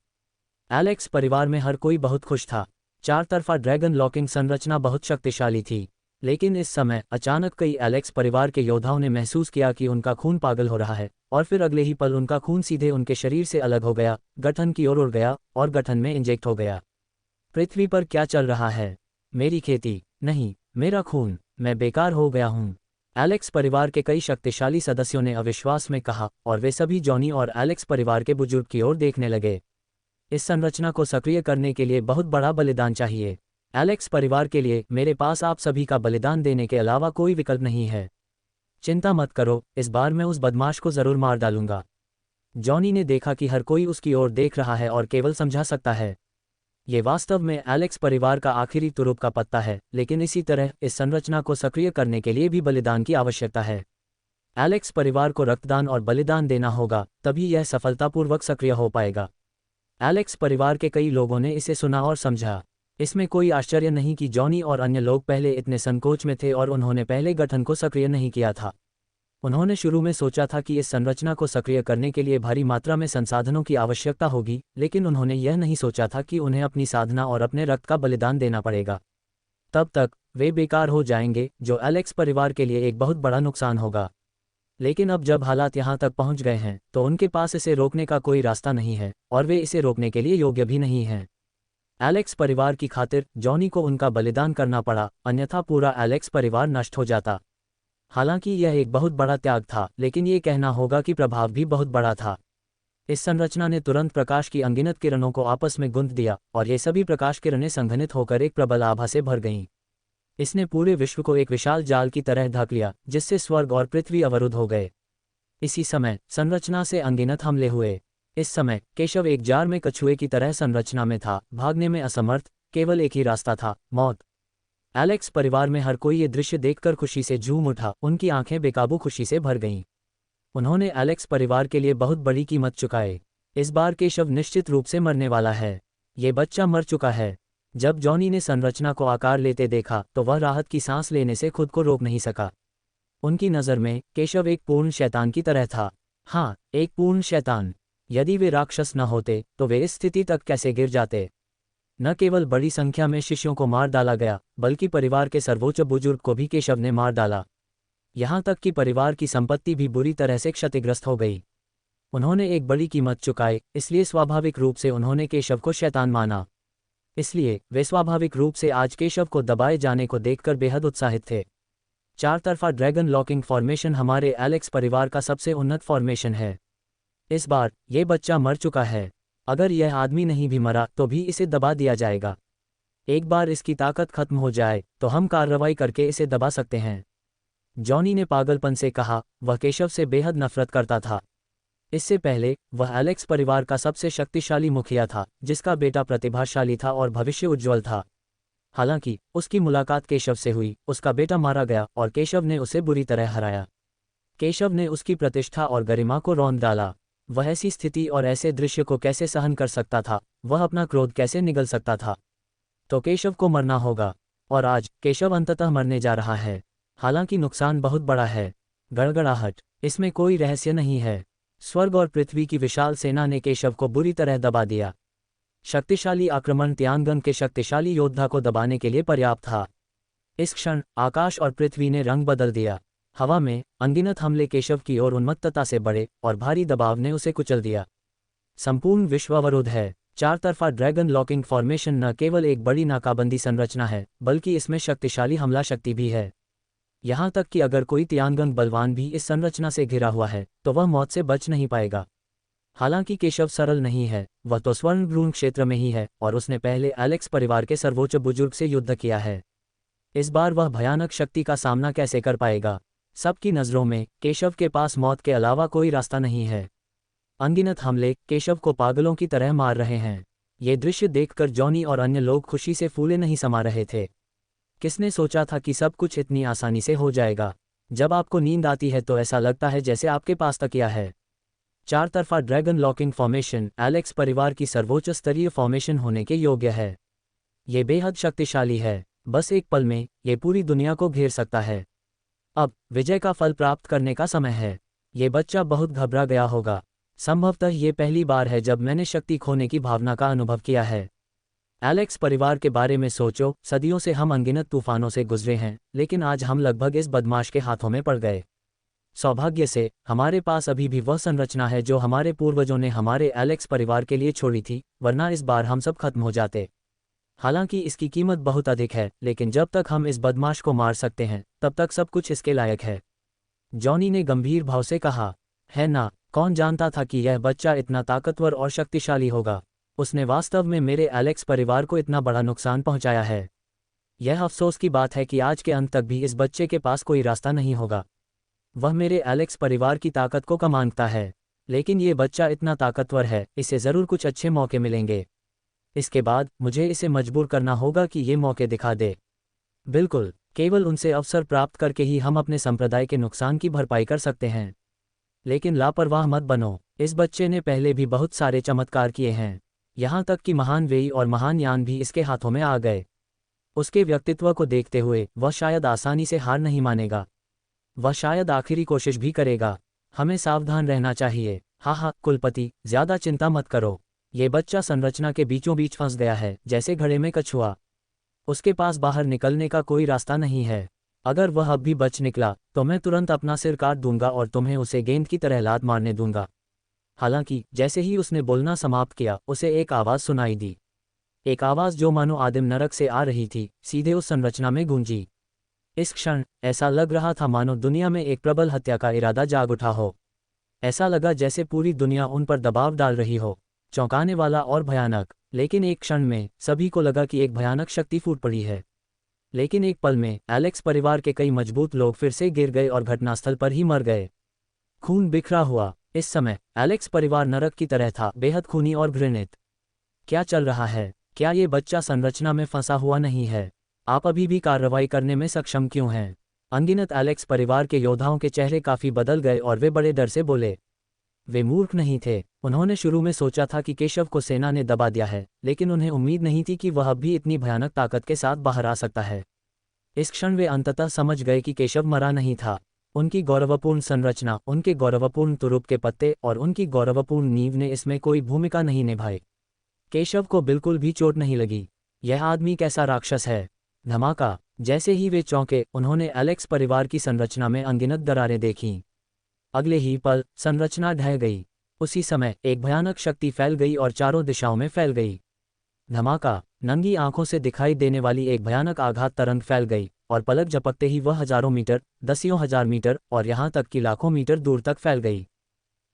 एलेक्स परिवार में हर कोई बहुत खुश था। 4 तरफा ड्रैगन लॉकिंग संरचना बहुत शक्तिशाली थी। लेकिन इस समय अचानक कई एलेक्स परिवार के योद्धाओं ने महसूस किया कि उनका खून पागल हो रहा है, और फिर अगले ही पल उनका खून सीधे उनके शरीर से अलग हो गया, गठन की ओर उड़ गया और गठन में इंजेक्ट हो गया। पृथ्वी पर क्या चल रहा है? मेरी खेती नहीं, मेरा खून, मैं बेकार हो गया हूँ, एलेक्स परिवार के कई शक्तिशाली सदस्यों ने अविश्वास में कहा, और वे सभी जॉनी और एलेक्स परिवार के बुजुर्ग की ओर देखने लगे। इस संरचना को सक्रिय करने के लिए बहुत बड़ा बलिदान चाहिए। एलेक्स परिवार के लिए मेरे पास आप सभी का बलिदान देने के अलावा कोई विकल्प नहीं है। चिंता मत करो, इस बार मैं उस बदमाश को जरूर मार डालूंगा। जॉनी ने देखा कि हर कोई उसकी ओर देख रहा है और केवल समझा सकता है। ये वास्तव में एलेक्स परिवार का आखिरी तुरुप का पत्ता है, लेकिन इसी तरह इस संरचना को सक्रिय करने के लिए भी बलिदान की आवश्यकता है। एलेक्स परिवार को रक्तदान और बलिदान देना होगा, तभी यह सफलतापूर्वक सक्रिय हो पाएगा। एलेक्स परिवार के कई लोगों ने इसे सुना और समझा। इसमें कोई आश्चर्य नहीं कि जॉनी और अन्य लोग पहले इतने संकोच में थे और उन्होंने पहले गठन को सक्रिय नहीं किया था। उन्होंने शुरू में सोचा था कि इस संरचना को सक्रिय करने के लिए भारी मात्रा में संसाधनों की आवश्यकता होगी, लेकिन उन्होंने यह नहीं सोचा था कि उन्हें अपनी साधना और अपने रक्त का बलिदान देना पड़ेगा। तब तक वे बेकार हो जाएंगे, जो एलेक्स परिवार के लिए एक बहुत बड़ा नुकसान होगा। लेकिन अब जब हालात यहाँ तक पहुँच गए हैं, तो उनके पास इसे रोकने का कोई रास्ता नहीं है, और वे इसे रोकने के लिए योग्य भी नहीं हैं। एलेक्स परिवार की खातिर जॉनी को उनका बलिदान करना पड़ा, अन्यथा पूरा एलेक्स परिवार नष्ट हो जाता। हालांकि यह एक बहुत बड़ा त्याग था, लेकिन ये कहना होगा कि प्रभाव भी बहुत बड़ा था। इस संरचना ने तुरंत प्रकाश की अनगिनत किरणों को आपस में गूंथ दिया, और ये सभी प्रकाश किरणें संघनित होकर एक प्रबल आभा से भर गईं। इसने पूरे विश्व को एक विशाल जाल की तरह ढक लिया, जिससे स्वर्ग और पृथ्वी अवरुद्ध हो गए। इसी समय संरचना से अनगिनत हमले हुए। इस समय केशव एक जार में कछुए की तरह संरचना में था, भागने में असमर्थ, केवल एक ही रास्ता था, मौत। एलेक्स परिवार में हर कोई ये दृश्य देखकर खुशी से झूम उठा, उनकी आंखें बेकाबू खुशी से भर गईं। उन्होंने एलेक्स परिवार के लिए बहुत बड़ी कीमत चुकाई। इस बार केशव निश्चित रूप से मरने वाला है। ये बच्चा मर चुका है। जब जॉनी ने संरचना को आकार लेते देखा तो वह राहत की सांस लेने से खुद को रोक नहीं सका। उनकी नज़र में केशव एक पूर्ण शैतान की तरह था। हाँ, एक पूर्ण शैतान। यदि वे राक्षस न होते तो वे इस स्थिति तक कैसे गिर जाते। न केवल बड़ी संख्या में शिष्यों को मार डाला गया, बल्कि परिवार के सर्वोच्च बुजुर्ग को भी केशव ने मार डाला। यहाँ तक कि परिवार की संपत्ति भी बुरी तरह से क्षतिग्रस्त हो गई। उन्होंने एक बड़ी कीमत चुकाई, इसलिए स्वाभाविक रूप से उन्होंने केशव को शैतान माना। इसलिए वे स्वाभाविक रूप से आज केशव को दबाए जाने को देखकर बेहद उत्साहित थे। चार तरफा ड्रैगन लॉकिंग फॉर्मेशन हमारे एलेक्स परिवार का सबसे उन्नत फॉर्मेशन है। इस बार ये बच्चा मर चुका है। अगर यह आदमी नहीं भी मरा तो भी इसे दबा दिया जाएगा। एक बार इसकी ताकत खत्म हो जाए तो हम कार्रवाई करके इसे दबा सकते हैं। जॉनी ने पागलपन से कहा। वह केशव से बेहद नफरत करता था। इससे पहले वह एलेक्स परिवार का सबसे शक्तिशाली मुखिया था, जिसका बेटा प्रतिभाशाली था और भविष्य उज्ज्वल था। हालांकि उसकी मुलाकात केशव से हुई, उसका बेटा मारा गया और केशव ने उसे बुरी तरह हराया। केशव ने उसकी प्रतिष्ठा और गरिमा को रौंद डाला। वह ऐसी स्थिति और ऐसे दृश्य को कैसे सहन कर सकता था? वह अपना क्रोध कैसे निगल सकता था? तो केशव को मरना होगा। और आज केशव अंततः मरने जा रहा है। हालांकि नुकसान बहुत बड़ा है। गड़गड़ाहट, इसमें कोई रहस्य नहीं है। स्वर्ग और पृथ्वी की विशाल सेना ने केशव को बुरी तरह दबा दिया। शक्तिशाली आक्रमण तियानगन के शक्तिशाली योद्धा को दबाने के लिए पर्याप्त था। इस क्षण आकाश और पृथ्वी ने रंग बदल दिया। हवा में अनगिनत हमले केशव की ओर उन्मत्तता से बढ़े और भारी दबाव ने उसे कुचल दिया। संपूर्ण विश्व अवरुद्ध है। चार तरफा ड्रैगन लॉकिंग फॉर्मेशन न केवल एक बड़ी नाकाबंदी संरचना है, बल्कि इसमें शक्तिशाली हमला शक्ति भी है। यहाँ तक कि अगर कोई तियानगन बलवान भी इस संरचना से घिरा हुआ है तो वह मौत से बच नहीं पाएगा। हालांकि केशव सरल नहीं है। वह तो स्वर्णभ्रूण क्षेत्र में ही है और उसने पहले एलेक्स परिवार के सर्वोच्च बुजुर्ग से युद्ध किया है। इस बार वह भयानक शक्ति का सामना कैसे कर पाएगा? सबकी नज़रों में केशव के पास मौत के अलावा कोई रास्ता नहीं है। अनगिनत हमले केशव को पागलों की तरह मार रहे हैं। ये दृश्य देखकर जॉनी और अन्य लोग खुशी से फूले नहीं समा रहे थे। किसने सोचा था कि सब कुछ इतनी आसानी से हो जाएगा? जब आपको नींद आती है तो ऐसा लगता है जैसे आपके पास तकिया है। चार तरफा ड्रैगन लॉकिंग फॉर्मेशन एलेक्स परिवार की सर्वोच्च स्तरीय फॉर्मेशन होने के योग्य है। ये बेहद शक्तिशाली है। बस एक पल में ये पूरी दुनिया को घेर सकता है। अब विजय का फल प्राप्त करने का समय है। ये बच्चा बहुत घबरा गया होगा। संभवतः ये पहली बार है जब मैंने शक्ति खोने की भावना का अनुभव किया है। एलेक्स परिवार के बारे में सोचो। सदियों से हम अनगिनत तूफानों से गुजरे हैं, लेकिन आज हम लगभग इस बदमाश के हाथों में पड़ गए। सौभाग्य से हमारे पास अभी भी वह संरचना है जो हमारे पूर्वजों ने हमारे एलेक्स परिवार के लिए छोड़ी थी, वरना इस बार हम सब खत्म हो जाते। हालांकि इसकी कीमत बहुत अधिक है, लेकिन जब तक हम इस बदमाश को मार सकते हैं तब तक सब कुछ इसके लायक है। जॉनी ने गंभीर भाव से कहा। है ना? कौन जानता था कि यह बच्चा इतना ताकतवर और शक्तिशाली होगा? उसने वास्तव में मेरे एलेक्स परिवार को इतना बड़ा नुकसान पहुंचाया है। यह अफसोस की बात है कि आज के अंत तक भी इस बच्चे के पास कोई रास्ता नहीं होगा। वह मेरे एलेक्स परिवार की ताकत को कमांगता है, लेकिन ये बच्चा इतना ताकतवर है, इसे ज़रूर कुछ अच्छे मौके मिलेंगे। इसके बाद मुझे इसे मजबूर करना होगा कि ये मौके दिखा दे। बिल्कुल, केवल उनसे अवसर प्राप्त करके ही हम अपने संप्रदाय के नुकसान की भरपाई कर सकते हैं। लेकिन लापरवाह मत बनो। इस बच्चे ने पहले भी बहुत सारे चमत्कार किए हैं। यहाँ तक कि महान वेई और महान यान भी इसके हाथों में आ गए। उसके व्यक्तित्व को देखते हुए वह शायद आसानी से हार नहीं मानेगा। वह शायद आखिरी कोशिश भी करेगा। हमें सावधान रहना चाहिए। हाँ, कुलपति, ज़्यादा चिंता मत करो। ये बच्चा संरचना के बीचों बीच फंस गया है, जैसे घड़े में कछुआ। उसके पास बाहर निकलने का कोई रास्ता नहीं है। अगर वह अब भी बच निकला तो मैं तुरंत अपना सिर काट दूंगा और तुम्हें उसे गेंद की तरह लात मारने दूंगा। हालांकि जैसे ही उसने बोलना समाप्त किया, उसे एक आवाज़ सुनाई दी। एक आवाज़ जो मानो आदिम नरक से आ रही थी, सीधे उस संरचना में गूंजी। इस क्षण ऐसा लग रहा था मानो दुनिया में एक प्रबल हत्या का इरादा जाग उठा हो। ऐसा लगा जैसे पूरी दुनिया उन पर दबाव डाल रही हो। चौंकाने वाला और भयानक। लेकिन एक क्षण में सभी को लगा कि एक भयानक शक्ति फूट पड़ी है। लेकिन एक पल में एलेक्स परिवार के कई मजबूत लोग फिर से गिर गए और घटनास्थल पर ही मर गए। खून बिखरा हुआ। इस समय एलेक्स परिवार नरक की तरह था, बेहद खूनी और घृणित। क्या चल रहा है? क्या ये बच्चा संरचना में फंसा हुआ नहीं है? आप अभी भी कार्रवाई करने में सक्षम क्यों हैं? अनगिनत एलेक्स परिवार के योद्धाओं के चेहरे काफी बदल गए और वे बड़े डर से बोले। वे मूर्ख नहीं थे। उन्होंने शुरू में सोचा था कि केशव को सेना ने दबा दिया है, लेकिन उन्हें उम्मीद नहीं थी कि वह अब भी इतनी भयानक ताकत के साथ बाहर आ सकता है। इस क्षण वे अंततः समझ गए कि केशव मरा नहीं था। उनकी गौरवपूर्ण संरचना, उनके गौरवपूर्ण तुरुप के पत्ते और उनकी गौरवपूर्ण नींव ने इसमें कोई भूमिका नहीं निभाई। केशव को बिल्कुल भी चोट नहीं लगी। यह आदमी कैसा राक्षस है? धमाका। जैसे ही वे चौंके, उन्होंने एलेक्स परिवार की संरचना में अनगिनत दरारें देखीं। अगले ही पल संरचना ढह गई। उसी समय एक भयानक शक्ति फैल गई और चारों दिशाओं में फैल गई। धमाका। नंगी आंखों से दिखाई देने वाली एक भयानक आघात तरंग फैल गई और पलक झपकते ही वह हजारों मीटर, दसियों हजार मीटर और यहां तक कि लाखों मीटर दूर तक फैल गई।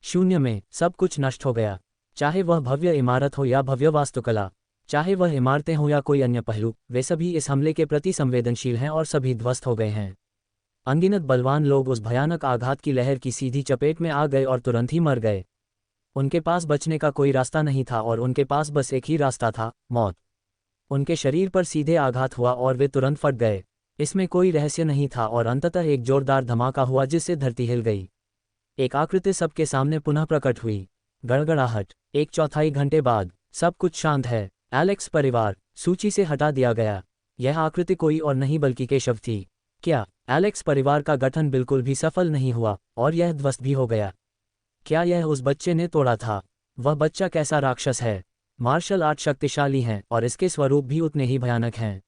शून्य में सब कुछ नष्ट हो गया। चाहे वह भव्य इमारत हो या भव्य वास्तुकला, चाहे वह इमारतें हो या कोई अन्य पहलू, वे सभी इस हमले के प्रति संवेदनशील हैं और सभी ध्वस्त हो गए हैं। अनगिनत बलवान लोग उस भयानक आघात की लहर की सीधी चपेट में आ गए और तुरंत ही मर गए। उनके पास बचने का कोई रास्ता नहीं था और उनके पास बस एक ही रास्ता था, मौत। उनके शरीर पर सीधे आघात हुआ और वे तुरंत फट गए। इसमें कोई रहस्य नहीं था और अंततः एक जोरदार धमाका हुआ जिससे धरती हिल गई। एक आकृति सबके सामने पुनः प्रकट हुई। गड़गड़ाहट। 1/4 घंटे बाद सब कुछ शांत है। एलेक्स परिवार सूची से हटा दिया गया। यह आकृति कोई और नहीं बल्कि केशव थी। क्या एलेक्स परिवार का गठन बिल्कुल भी सफल नहीं हुआ और यह ध्वस्त भी हो गया? क्या यह उस बच्चे ने तोड़ा था? वह बच्चा कैसा राक्षस है? मार्शल आर्ट शक्तिशाली हैं और इसके स्वरूप भी उतने ही भयानक हैं।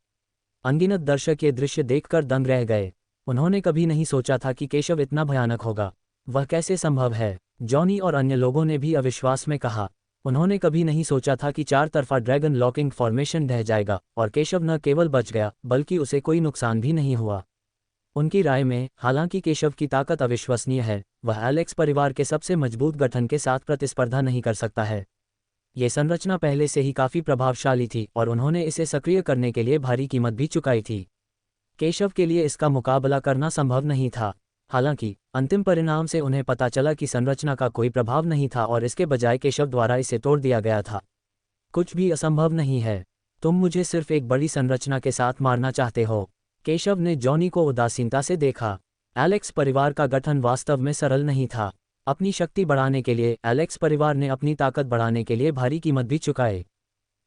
अनगिनत दर्शक ये दृश्य देखकर दंग रह गए। उन्होंने कभी नहीं सोचा था कि केशव इतना भयानक होगा। वह कैसे संभव है? जॉनी और अन्य लोगों ने भी अविश्वास में कहा। उन्होंने कभी नहीं सोचा था कि चार तरफा ड्रैगन लॉकिंग फॉर्मेशन ढह जाएगा और केशव न केवल बच गया बल्कि उसे कोई नुकसान भी नहीं हुआ। उनकी राय में, हालांकि केशव की ताकत अविश्वसनीय है, वह एलेक्स परिवार के सबसे मजबूत गठन के साथ प्रतिस्पर्धा नहीं कर सकता है। ये संरचना पहले से ही काफी प्रभावशाली थी और उन्होंने इसे सक्रिय करने के लिए भारी कीमत भी चुकाई थी। केशव के लिए इसका मुकाबला करना संभव नहीं था। हालांकि अंतिम परिणाम से उन्हें पता चला कि संरचना का कोई प्रभाव नहीं था और इसके बजाय केशव द्वारा इसे तोड़ दिया गया था। कुछ भी असंभव नहीं है। तुम मुझे सिर्फ एक बड़ी संरचना के साथ मारना चाहते हो। केशव ने जॉनी को उदासीनता से देखा। एलेक्स परिवार का गठन वास्तव में सरल नहीं था। अपनी शक्ति बढ़ाने के लिए एलेक्स परिवार ने अपनी ताकत बढ़ाने के लिए भारी कीमत भी चुकाए।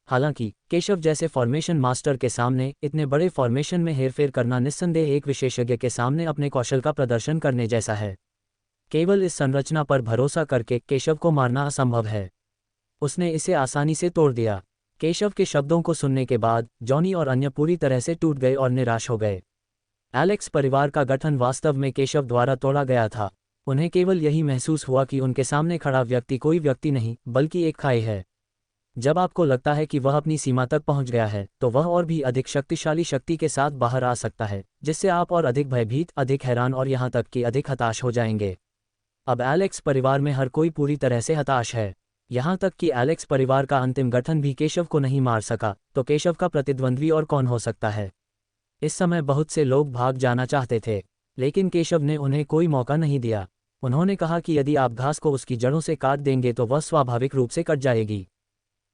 हालांकि केशव जैसे फॉर्मेशन मास्टर के सामने इतने बड़े फॉर्मेशन में हेरफेर करना निस्संदेह एक विशेषज्ञ के सामने अपने कौशल का प्रदर्शन करने जैसा है। केवल इस संरचना पर भरोसा करके केशव को मारना असंभव है। उसने इसे आसानी से तोड़ दिया। केशव के शब्दों को सुनने के बाद जॉनी और अन्य पूरी तरह से टूट गए और निराश हो गए। एलेक्स परिवार का गठन वास्तव में केशव द्वारा तोड़ा गया था। उन्हें केवल यही महसूस हुआ कि उनके सामने खड़ा व्यक्ति कोई व्यक्ति नहीं बल्कि एक खाई है। जब आपको लगता है कि वह अपनी सीमा तक पहुंच गया है, तो वह और भी अधिक शक्तिशाली शक्ति के साथ बाहर आ सकता है, जिससे आप और अधिक भयभीत, अधिक हैरान और यहां तक कि अधिक हताश हो जाएंगे। अब एलेक्स परिवार में हर कोई पूरी तरह से हताश है। यहां तक कि एलेक्स परिवार का अंतिम गठन भी केशव को नहीं मार सका, तो केशव का प्रतिद्वंद्वी और कौन हो सकता है? इस समय बहुत से लोग भाग जाना चाहते थे, लेकिन केशव ने उन्हें कोई मौका नहीं दिया। उन्होंने कहा कि यदि आप घास को उसकी जड़ों से काट देंगे तो वह स्वाभाविक रूप से कट जाएगी।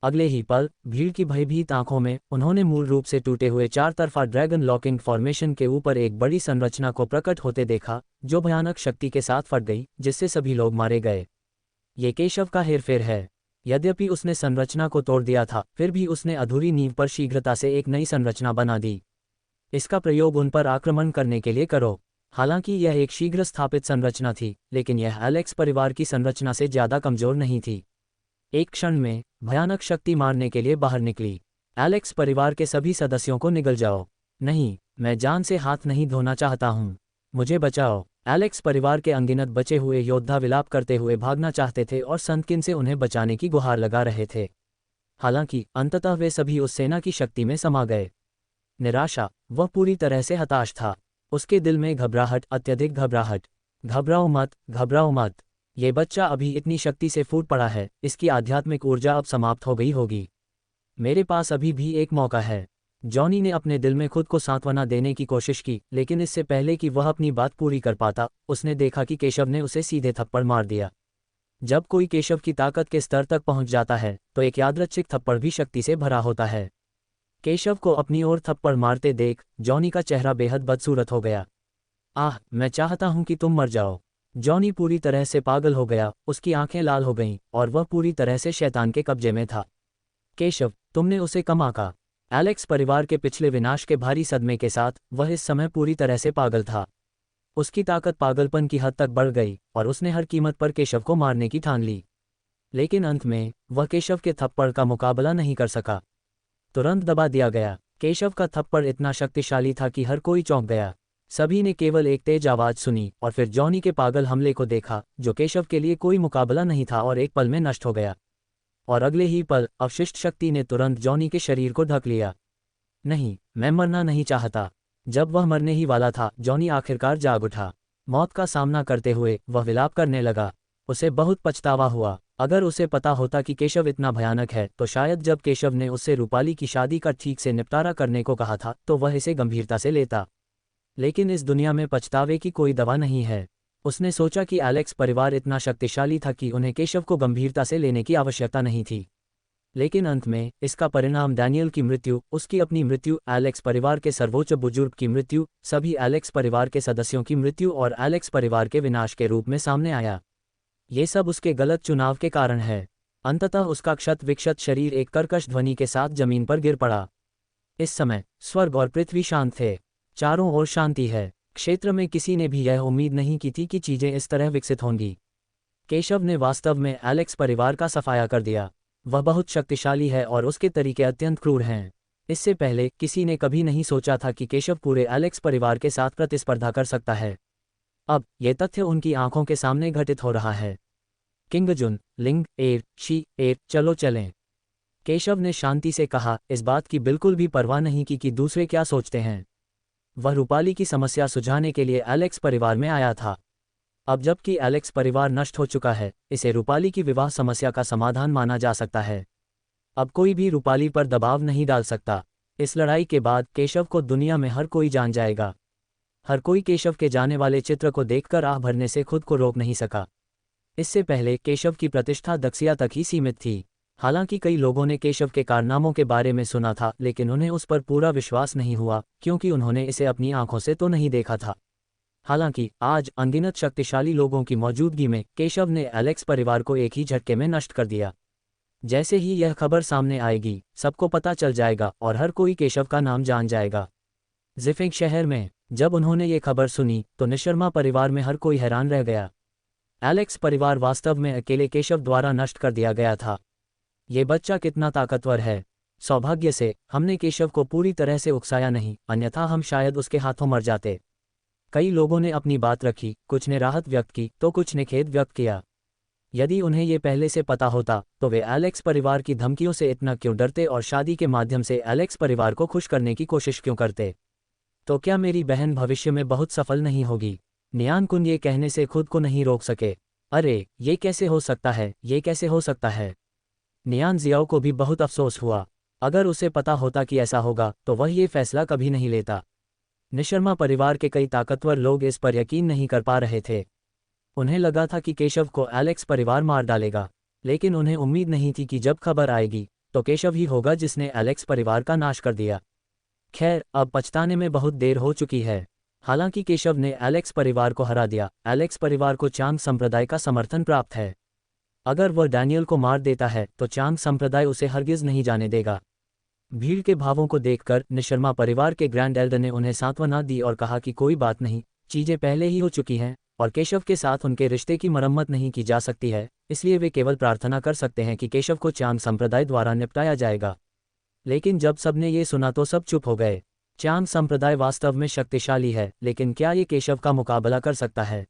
अगले ही पल भीड़ की भयभीत आंखों में उन्होंने मूल रूप से टूटे हुए चार तरफा ड्रैगन लॉकिंग फॉर्मेशन के ऊपर एक बड़ी संरचना को प्रकट होते देखा, जो भयानक शक्ति के साथ फट गई, जिससे सभी लोग मारे गए। ये केशव का हेरफेर है। यद्यपि उसने संरचना को तोड़ दिया था, फिर भी उसने अधूरी नींव पर शीघ्रता से एक नई संरचना बना दी। इसका प्रयोग उन पर आक्रमण करने के लिए करो। हालांकि यह एक शीघ्र स्थापित संरचना थी, लेकिन यह एलेक्स परिवार की संरचना से ज्यादा कमजोर नहीं थी। एक क्षण में भयानक शक्ति मारने के लिए बाहर निकली। एलेक्स परिवार के सभी सदस्यों को निगल जाओ। नहीं, मैं जान से हाथ नहीं धोना चाहता हूँ। मुझे बचाओ। एलेक्स परिवार के अनगिनत बचे हुए योद्धा विलाप करते हुए भागना चाहते थे और संतकिन से उन्हें बचाने की गुहार लगा रहे थे। हालांकि अंततः वे सभी उस सेना की शक्ति में समा गए। निराशा। वह पूरी तरह से हताश था। उसके दिल में घबराहट, अत्यधिक घबराहट। घबराओ मत, घबराओ मत। ये बच्चा अभी इतनी शक्ति से फूट पड़ा है, इसकी आध्यात्मिक ऊर्जा अब समाप्त हो गई होगी। मेरे पास अभी भी एक मौका है। जॉनी ने अपने दिल में खुद को सांत्वना देने की कोशिश की, लेकिन इससे पहले कि वह अपनी बात पूरी कर पाता, उसने देखा कि केशव ने उसे सीधे थप्पड़ मार दिया। जब कोई केशव की ताकत के स्तर तक पहुंच जाता है तो एक यादृच्छिक थप्पड़ भी शक्ति से भरा होता है। केशव को अपनी ओर थप्पड़ मारते देख जॉनी का चेहरा बेहद बदसूरत हो गया। आह, मैं चाहता हूं कि तुम मर जाओ। जॉनी पूरी तरह से पागल हो गया, उसकी आंखें लाल हो गईं और वह पूरी तरह से शैतान के कब्जे में था। केशव, तुमने उसे कम आंका। एलेक्स परिवार के पिछले विनाश के भारी सदमे के साथ वह इस समय पूरी तरह से पागल था। उसकी ताकत पागलपन की हद तक बढ़ गई और उसने हर कीमत पर केशव को मारने की ठान ली। लेकिन अंत में वह केशव के थप्पड़ का मुकाबला नहीं कर सका। तुरंत दबा दिया गया। केशव का थप्पड़ इतना शक्तिशाली था कि हर कोई चौंक गया। सभी ने केवल एक तेज आवाज सुनी और फिर जॉनी के पागल हमले को देखा, जो केशव के लिए कोई मुकाबला नहीं था और एक पल में नष्ट हो गया। और अगले ही पल अवशिष्ट शक्ति ने तुरंत जॉनी के शरीर को ढक लिया। नहीं, मैं मरना नहीं चाहता। जब वह मरने ही वाला था, जॉनी आखिरकार जाग उठा। मौत का सामना करते हुए वह विलाप करने लगा। उसे बहुत पछतावा हुआ। अगर उसे पता होता कि केशव इतना भयानक है तो शायद जब केशव ने उससे रूपाली की शादी का ठीक से निपटारा करने को कहा था तो वह इसे गंभीरता से लेता। लेकिन इस दुनिया में पछतावे की कोई दवा नहीं है। उसने सोचा कि एलेक्स परिवार इतना शक्तिशाली था कि उन्हें केशव को गंभीरता से लेने की आवश्यकता नहीं थी। लेकिन अंत में इसका परिणाम डैनियल की मृत्यु, उसकी अपनी मृत्यु, एलेक्स परिवार के सर्वोच्च बुजुर्ग की मृत्यु, सभी एलेक्स परिवार के सदस्यों की मृत्यु और एलेक्स परिवार के विनाश के रूप में सामने आया। ये सब उसके गलत चुनाव के कारण है। अंततः उसका क्षत विक्षत शरीर एक कर्कश ध्वनि के साथ जमीन पर गिर पड़ा। इस समय स्वर्ग और पृथ्वी शांत थे। चारों ओर शांति है। क्षेत्र में किसी ने भी यह उम्मीद नहीं की थी कि चीजें इस तरह विकसित होंगी। केशव ने वास्तव में एलेक्स परिवार का सफाया कर दिया। वह बहुत शक्तिशाली है और उसके तरीके अत्यंत क्रूर हैं। इससे पहले किसी ने कभी नहीं सोचा था कि केशव पूरे एलेक्स परिवार के साथ प्रतिस्पर्धा कर सकता है। अब यह तथ्य उनकी आंखों के सामने घटित हो रहा है। किंग जुन, लिंग, एर, शी, एर, चलो चलें। केशव ने शांति से कहा, इस बात की बिल्कुल भी परवाह नहीं की कि दूसरे क्या सोचते हैं। वह रूपाली की समस्या सुझाने के लिए एलेक्स परिवार में आया था। अब जबकि एलेक्स परिवार नष्ट हो चुका है, इसे रूपाली की विवाह समस्या का समाधान माना जा सकता है। अब कोई भी रूपाली पर दबाव नहीं डाल सकता। इस लड़ाई के बाद केशव को दुनिया में हर कोई जान जाएगा। हर कोई केशव के जाने वाले चित्र को देखकर आह भरने से खुद को रोक नहीं सका। इससे पहले केशव की प्रतिष्ठा दक्षिया तक ही सीमित थी। हालांकि कई लोगों ने केशव के कारनामों के बारे में सुना था, लेकिन उन्हें उस पर पूरा विश्वास नहीं हुआ क्योंकि उन्होंने इसे अपनी आंखों से तो नहीं देखा था। हालांकि आज अनगिनत शक्तिशाली लोगों की मौजूदगी में केशव ने एलेक्स परिवार को एक ही झटके में नष्ट कर दिया। जैसे ही यह खबर सामने आएगी, सबको पता चल जाएगा और हर कोई केशव का नाम जान जाएगा। जिफिंग शहर में जब उन्होंने ये खबर सुनी तो निशर्मा परिवार में हर कोई हैरान रह गया। एलेक्स परिवार वास्तव में अकेले केशव द्वारा नष्ट कर दिया गया था। ये बच्चा कितना ताकतवर है। सौभाग्य से हमने केशव को पूरी तरह से उकसाया नहीं, अन्यथा हम शायद उसके हाथों मर जाते। कई लोगों ने अपनी बात रखी, कुछ ने राहत व्यक्त की तो कुछ ने खेद व्यक्त किया। यदि उन्हें ये पहले से पता होता तो वे एलेक्स परिवार की धमकियों से इतना क्यों डरते और शादी के माध्यम से एलेक्स परिवार को खुश करने की कोशिश क्यों करते। तो क्या मेरी बहन भविष्य में बहुत सफल नहीं होगी? नियान कुन ये कहने से खुद को नहीं रोक सके। अरे, ये कैसे हो सकता है, ये कैसे हो सकता है। नियान जियाओ को भी बहुत अफसोस हुआ। अगर उसे पता होता कि ऐसा होगा तो वह ये फैसला कभी नहीं लेता। निशर्मा परिवार के कई ताकतवर लोग इस पर यकीन नहीं कर पा रहे थे। उन्हें लगा था कि केशव को एलेक्स परिवार मार डालेगा, लेकिन उन्हें उम्मीद नहीं थी कि जब खबर आएगी तो केशव ही होगा जिसने एलेक्स परिवार का नाश कर दिया। खैर, अब पछताने में बहुत देर हो चुकी है। हालांकि केशव ने एलेक्स परिवार को हरा दिया। एलेक्स परिवार को चांग संप्रदाय का समर्थन प्राप्त है। अगर वह डैनियल को मार देता है तो चांग संप्रदाय उसे हरगिज नहीं जाने देगा। भीड़ के भावों को देखकर निशर्मा परिवार के ग्रैंड एल्डर ने उन्हें सांत्वना दी और कहा कि कोई बात नहीं, चीजें पहले ही हो चुकी हैं और केशव के साथ उनके रिश्ते की मरम्मत नहीं की जा सकती है, इसलिए वे केवल प्रार्थना कर सकते हैं कि केशव को चांग संप्रदाय द्वारा निपटाया जाएगा। लेकिन जब सबने ये सुना तो सब चुप हो गए। चांग संप्रदाय वास्तव में शक्तिशाली है, लेकिन क्या ये केशव का मुकाबला कर सकता है?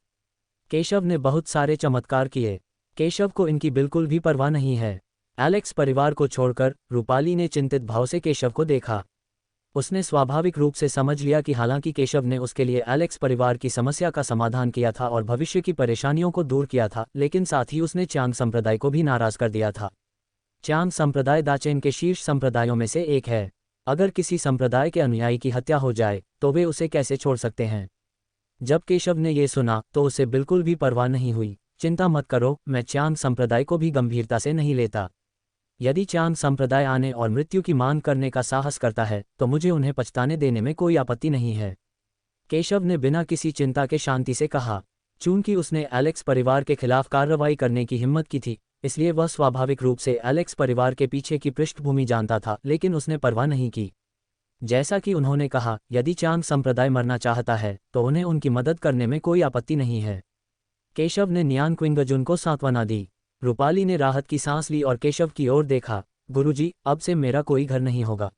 केशव ने बहुत सारे चमत्कार किए। केशव को इनकी बिल्कुल भी परवाह नहीं है। एलेक्स परिवार को छोड़कर रूपाली ने चिंतित भाव से केशव को देखा। उसने स्वाभाविक रूप से समझ लिया कि हालांकि केशव ने उसके लिए एलेक्स परिवार की समस्या का समाधान किया था और भविष्य की परेशानियों को दूर किया था, लेकिन साथ ही उसने चांग संप्रदाय को भी नाराज कर दिया था। चांग संप्रदाय दाचेन के शीर्ष संप्रदायों में से एक है। अगर किसी संप्रदाय के अनुयायी की हत्या हो जाए तो वे उसे कैसे छोड़ सकते हैं। जब केशव ने ये सुना तो उसे बिल्कुल भी परवाह नहीं हुई। चिंता मत करो, मैं चांग संप्रदाय को भी गंभीरता से नहीं लेता। यदि चांग संप्रदाय आने और मृत्यु की मांग करने का साहस करता है तो मुझे उन्हें पछताने देने में कोई आपत्ति नहीं है। केशव ने बिना किसी चिंता के शांति से कहा। चूंकि उसने एलेक्स परिवार के खिलाफ कार्रवाई करने की हिम्मत की थी, इसलिए वह स्वाभाविक रूप से एलेक्स परिवार के पीछे की पृष्ठभूमि जानता था, लेकिन उसने परवाह नहीं की। जैसा कि उन्होंने कहा, यदि चांग संप्रदाय मरना चाहता है तो उन्हें उनकी मदद करने में कोई आपत्ति नहीं है। केशव ने नियान क्विंगजुन को सांत्वना दी। रूपाली ने राहत की सांस ली और केशव की ओर देखा। गुरुजी, अब से मेरा कोई घर नहीं होगा।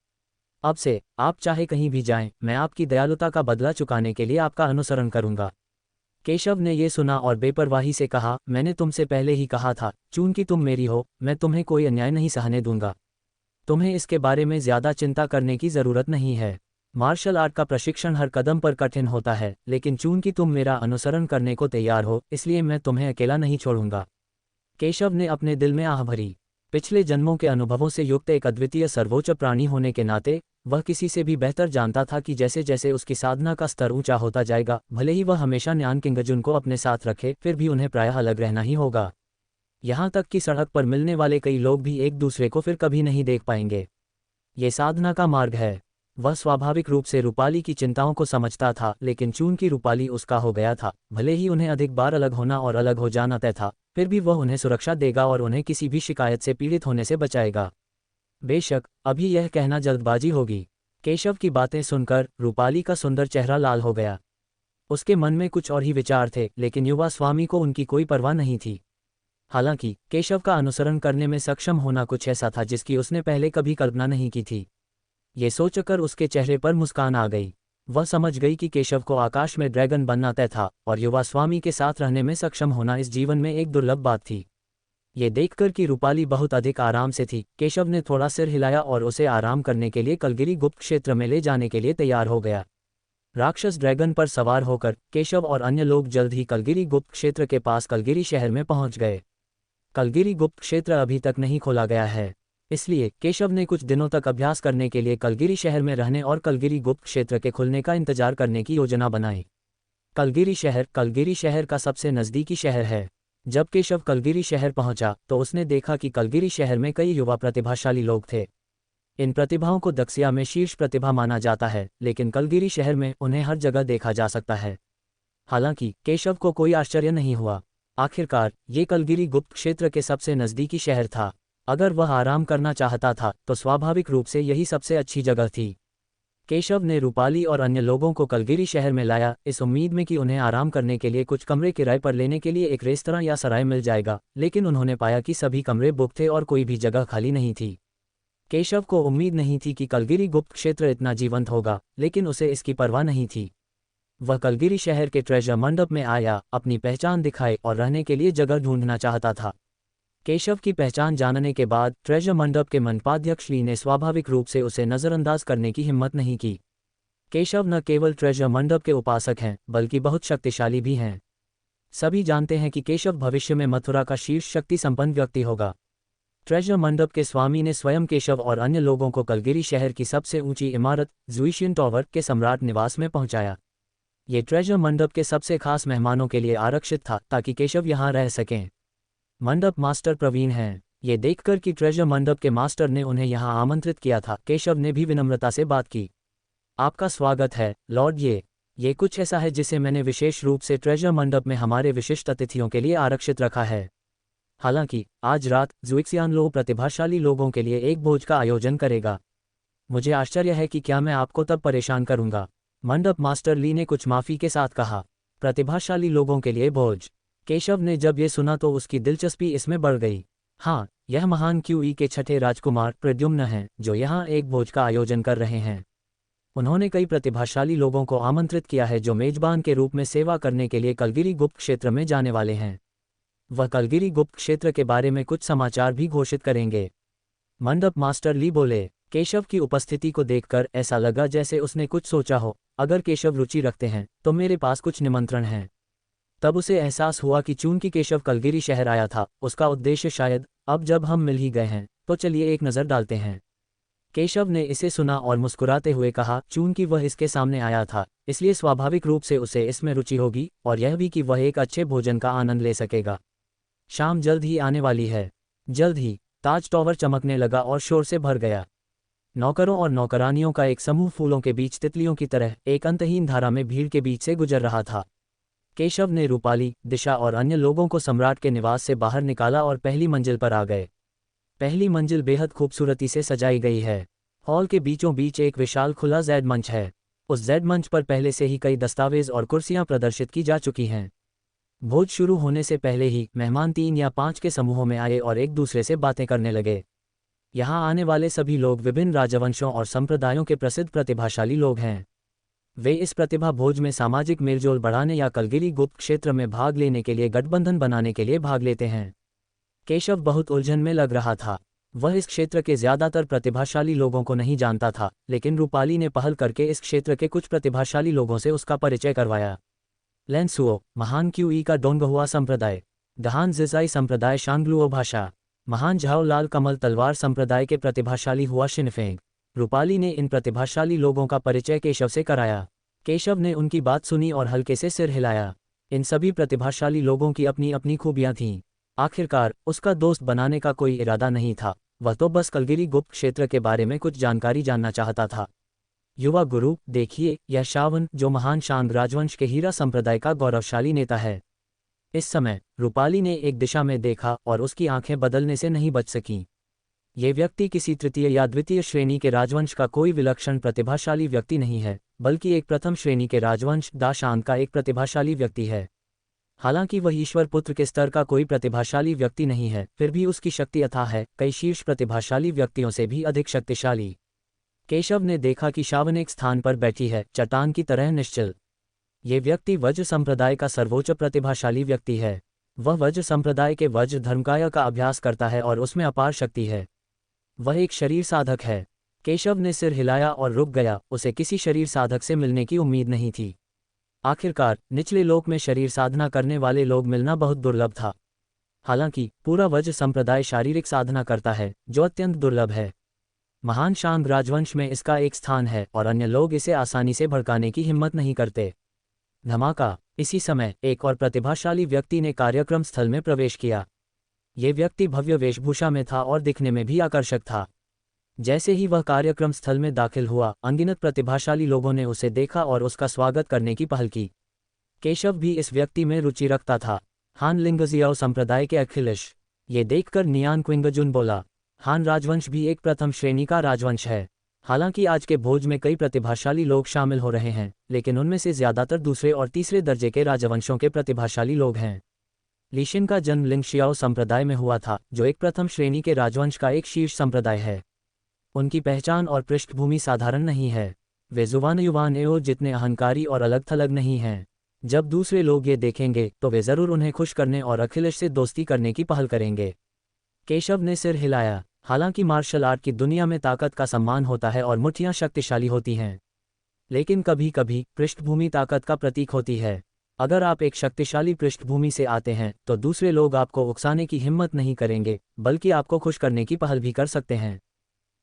अब से आप चाहे कहीं भी जाएं, मैं आपकी दयालुता का बदला चुकाने के लिए आपका अनुसरण करूंगा। केशव ने ये सुना और बेपरवाही से कहा, मैंने तुमसे पहले ही कहा था, चूंकि तुम मेरी हो, मैं तुम्हें कोई अन्याय नहीं सहने दूंगा। तुम्हें इसके बारे में ज्यादा चिंता करने की जरूरत नहीं है। मार्शल आर्ट का प्रशिक्षण हर कदम पर कठिन होता है, लेकिन चूंकि तुम मेरा अनुसरण करने को तैयार हो, इसलिए मैं तुम्हें अकेला नहीं छोड़ूंगा। केशव ने अपने दिल में आह भरी। पिछले जन्मों के अनुभवों से युक्त एक अद्वितीय सर्वोच्च प्राणी होने के नाते वह किसी से भी बेहतर जानता था कि जैसे जैसे उसकी साधना का स्तर ऊंचा होता जाएगा, भले ही वह हमेशा नियान किंगजुन को अपने साथ रखे, फिर भी उन्हें प्रायः अलग रहना ही होगा। यहाँ तक कि सड़क पर मिलने वाले कई लोग भी एक दूसरे को फिर कभी नहीं देख पाएंगे। ये साधना का मार्ग है। वह स्वाभाविक रूप से रूपाली की चिंताओं को समझता था, लेकिन चूंकि रूपाली उसका हो गया था, भले ही उन्हें अधिक बार अलग होना और अलग हो जाना तय था, फिर भी वह उन्हें सुरक्षा देगा और उन्हें किसी भी शिकायत से पीड़ित होने से बचाएगा। बेशक अभी यह कहना जल्दबाजी होगी। केशव की बातें सुनकर रूपाली का सुंदर चेहरा लाल हो गया। उसके मन में कुछ और ही विचार थे, लेकिन युवा स्वामी को उनकी कोई परवाह नहीं थी। हालांकि केशव का अनुसरण करने में सक्षम होना कुछ ऐसा था जिसकी उसने पहले कभी कल्पना नहीं की थी। ये सोचकर उसके चेहरे पर मुस्कान आ गई। वह समझ गई कि केशव को आकाश में ड्रैगन बनना तय था और युवा स्वामी के साथ रहने में सक्षम होना इस जीवन में एक दुर्लभ बात थी। ये देखकर कि रूपाली बहुत अधिक आराम से थी, केशव ने थोड़ा सिर हिलाया और उसे आराम करने के लिए कलगिरी गुप्त क्षेत्र में ले जाने के लिए तैयार हो गया। राक्षस ड्रैगन पर सवार होकर केशव और अन्य लोग जल्द ही कलगिरी गुप्त क्षेत्र के पास कलगिरी शहर में पहुंच गए। कलगिरी गुप्त क्षेत्र अभी तक नहीं खोला गया है, इसलिए केशव ने कुछ दिनों तक अभ्यास करने के लिए कलगिरी शहर में रहने और कलगिरी गुप्त क्षेत्र के खुलने का इंतजार करने की योजना बनाई। कलगिरी शहर का सबसे नज़दीकी शहर है। जब केशव कलगिरी शहर पहुंचा तो उसने देखा कि कलगिरी शहर में कई युवा प्रतिभाशाली लोग थे। इन प्रतिभाओं को दक्षिया में शीर्ष प्रतिभा माना जाता है, लेकिन कलगिरी शहर में उन्हें हर जगह देखा जा सकता है। हालांकि केशव को कोई आश्चर्य नहीं हुआ। आखिरकार ये कलगिरी गुप्त क्षेत्र के सबसे नज़दीकी शहर था। अगर वह आराम करना चाहता था तो स्वाभाविक रूप से यही सबसे अच्छी जगह थी। केशव ने रूपाली और अन्य लोगों को कलगिरी शहर में लाया, इस उम्मीद में कि उन्हें आराम करने के लिए कुछ कमरे किराए पर लेने के लिए एक रेस्तरां या सराय मिल जाएगा, लेकिन उन्होंने पाया कि सभी कमरे बुक थे और कोई भी जगह खाली नहीं थी। केशव को उम्मीद नहीं थी कि कलगिरी गुप्त क्षेत्र इतना जीवंत होगा, लेकिन उसे इसकी परवाह नहीं थी। वह कलगिरी शहर के ट्रेजर मंडप में आया, अपनी पहचान दिखाए और रहने के लिए जगह ढूंढना चाहता था। केशव की पहचान जानने के बाद ट्रेजर मंडप के मंडपाध्यक्ष ली ने स्वाभाविक रूप से उसे नज़रअंदाज करने की हिम्मत नहीं की। केशव न केवल ट्रेजर मंडप के उपासक हैं, बल्कि बहुत शक्तिशाली भी हैं। सभी जानते हैं कि केशव भविष्य में मथुरा का शीर्ष शक्ति संपन्न व्यक्ति होगा। ट्रेजर मंडप के स्वामी ने स्वयं केशव और अन्य लोगों को कलगिरी शहर की सबसे ऊंची इमारत जुइशियन टॉवर के सम्राट निवास में पहुंचाया। ये ट्रेजर मंडप के सबसे खास मेहमानों के लिए आरक्षित था ताकि केशव यहां रह सकें। मंडप मास्टर प्रवीण हैं। ये देखकर कि ट्रेजर मंडप के मास्टर ने उन्हें यहां आमंत्रित किया था, केशव ने भी विनम्रता से बात की। आपका स्वागत है लॉर्ड। ये कुछ ऐसा है जिसे मैंने विशेष रूप से ट्रेजर मंडप में हमारे विशिष्ट अतिथियों के लिए आरक्षित रखा है। हालांकि आज रात जुइक्सियानलो प्रतिभाशाली लोगों के लिए एक भोज का आयोजन करेगा। मुझे आश्चर्य है कि क्या मैं आपको तब परेशान करूंगा। मंडप मास्टर ली ने कुछ माफी के साथ कहा। प्रतिभाशाली लोगों के लिए भोज। केशव ने जब ये सुना तो उसकी दिलचस्पी इसमें बढ़ गई। हाँ, यह महान क्यूई के छठे राजकुमार प्रद्युम्न हैं जो यहाँ एक भोज का आयोजन कर रहे हैं। उन्होंने कई प्रतिभाशाली लोगों को आमंत्रित किया है जो मेजबान के रूप में सेवा करने के लिए कलगिरी गुप्त क्षेत्र में जाने वाले हैं। वह कलगिरी गुप्त क्षेत्र के बारे में कुछ समाचार भी घोषित करेंगे। मंडप मास्टर ली बोले। केशव की उपस्थिति को देखकर ऐसा लगा जैसे उसने कुछ सोचा हो। अगर केशव रुचि रखते हैं तो मेरे पास कुछ निमंत्रण हैं। तब उसे एहसास हुआ कि चूंकि केशव कलगिरी शहर आया था, उसका उद्देश्य शायद अब जब हम मिल ही गए हैं तो चलिए एक नज़र डालते हैं। केशव ने इसे सुना और मुस्कुराते हुए कहा, चूंकि वह इसके सामने आया था, इसलिए स्वाभाविक रूप से उसे इसमें रुचि होगी, और यह भी कि वह एक अच्छे भोजन का आनंद ले सकेगा। शाम जल्द ही आने वाली है। जल्द ही ताज टावर चमकने लगा और शोर से भर गया। नौकरों और नौकरानियों का एक समूह फूलों के बीच तितलियों की तरह एक अंतहीन धारा में भीड़ के बीच से गुजर रहा था। केशव ने रूपाली, दिशा और अन्य लोगों को सम्राट के निवास से बाहर निकाला और पहली मंजिल पर आ गए। पहली मंजिल बेहद खूबसूरती से सजाई गई है। हॉल के बीचों बीच एक विशाल खुला जेड मंच है। उस जेड मंच पर पहले से ही कई दस्तावेज और कुर्सियां प्रदर्शित की जा चुकी हैं। भोज शुरू होने से पहले ही मेहमान 3 या 5 के समूहों में आए और एक दूसरे से बातें करने लगे। यहाँ आने वाले सभी लोग विभिन्न राजवंशों और संप्रदायों के प्रसिद्ध प्रतिभाशाली लोग हैं। वे इस प्रतिभा भोज में सामाजिक मेलजोल बढ़ाने या कलगिरी गुप्त क्षेत्र में भाग लेने के लिए गठबंधन बनाने के लिए भाग लेते हैं। केशव बहुत उलझन में लग रहा था। वह इस क्षेत्र के ज्यादातर प्रतिभाशाली लोगों को नहीं जानता था, लेकिन रूपाली ने पहल करके इस क्षेत्र के कुछ प्रतिभाशाली लोगों से उसका परिचय करवाया। लेंसुओ, महान क्यूई का डोंगहुआ संप्रदाय, दहान जिजाई संप्रदाय शांगलुओ भाषा, महान झाओ लाल कमल तलवार संप्रदाय के प्रतिभाशाली हुआ शिनफेंग। रूपाली ने इन प्रतिभाशाली लोगों का परिचय केशव से कराया। केशव ने उनकी बात सुनी और हल्के से सिर हिलाया। इन सभी प्रतिभाशाली लोगों की अपनी अपनी खूबियां थीं। आखिरकार उसका दोस्त बनाने का कोई इरादा नहीं था, वह तो बस कलगिरी गुप्त क्षेत्र के बारे में कुछ जानकारी जानना चाहता था। युवा गुरु, देखिए यह शावन, जो महान शांग राजवंश के हीरा संप्रदाय का गौरवशाली नेता है। इस समय रूपाली ने एक दिशा में देखा और उसकी आंखें बदलने से नहीं बच सकीं। ये व्यक्ति किसी तृतीय या द्वितीय श्रेणी के राजवंश का कोई विलक्षण प्रतिभाशाली व्यक्ति नहीं है, बल्कि एक प्रथम श्रेणी के राजवंश दाशांग का एक प्रतिभाशाली व्यक्ति है। हालांकि वह ईश्वर पुत्र के स्तर का कोई प्रतिभाशाली व्यक्ति नहीं है, फिर भी उसकी शक्ति अथाह है, कई शीर्ष प्रतिभाशाली व्यक्तियों से भी अधिक शक्तिशाली। केशव ने देखा कि शावन एक स्थान पर बैठी है, चट्टान की तरह निश्चल। ये व्यक्ति वज्र संप्रदाय का सर्वोच्च प्रतिभाशाली व्यक्ति है। वह वज्र संप्रदाय के वज्र धर्मकाय का अभ्यास करता है और उसमें अपार शक्ति है। वह एक शरीर साधक है। केशव ने सिर हिलाया और रुक गया, उसे किसी शरीर साधक से मिलने की उम्मीद नहीं थी। आखिरकार निचले लोक में शरीर साधना करने वाले लोग मिलना बहुत दुर्लभ था। हालांकि पूरा वज्र संप्रदाय शारीरिक साधना करता है, जो अत्यंत दुर्लभ है। महान शांग राजवंश में इसका एक स्थान है और अन्य लोग इसे आसानी से भड़काने की हिम्मत नहीं करते। धमाका! इसी समय एक और प्रतिभाशाली व्यक्ति ने कार्यक्रम स्थल में प्रवेश किया। ये व्यक्ति भव्य वेशभूषा में था और दिखने में भी आकर्षक था। जैसे ही वह कार्यक्रम स्थल में दाखिल हुआ, अनगिनत प्रतिभाशाली लोगों ने उसे देखा और उसका स्वागत करने की पहल की। केशव भी इस व्यक्ति में रुचि रखता था। हान लिंगजियाओ संप्रदाय के अखिलेश। ये देखकर नियान क्विंगजुन बोला, हान राजवंश भी एक प्रथम श्रेणी का राजवंश है। हालांकि आज के भोज में कई प्रतिभाशाली लोग शामिल हो रहे हैं, लेकिन उनमें से ज्यादातर दूसरे और तीसरे दर्जे के राजवंशों के प्रतिभाशाली लोग हैं। लीशिन का जन्म लिंगशियाओ संप्रदाय में हुआ था, जो एक प्रथम श्रेणी के राजवंश का एक शीर्ष संप्रदाय है। उनकी पहचान और पृष्ठभूमि साधारण नहीं है। वे जुबान युवान एओ जितने अहंकारी और अलग थलग नहीं हैं। जब दूसरे लोग ये देखेंगे तो वे जरूर उन्हें खुश करने और अखिलेश से दोस्ती करने की पहल करेंगे। केशव ने सिर हिलाया। हालांकि मार्शल आर्ट की दुनिया में ताकत का सम्मान होता है और मुठ्ठियां शक्तिशाली होती हैं, लेकिन कभी कभी पृष्ठभूमि ताकत का प्रतीक होती है। अगर आप एक शक्तिशाली पृष्ठभूमि से आते हैं तो दूसरे लोग आपको उकसाने की हिम्मत नहीं करेंगे, बल्कि आपको खुश करने की पहल भी कर सकते हैं।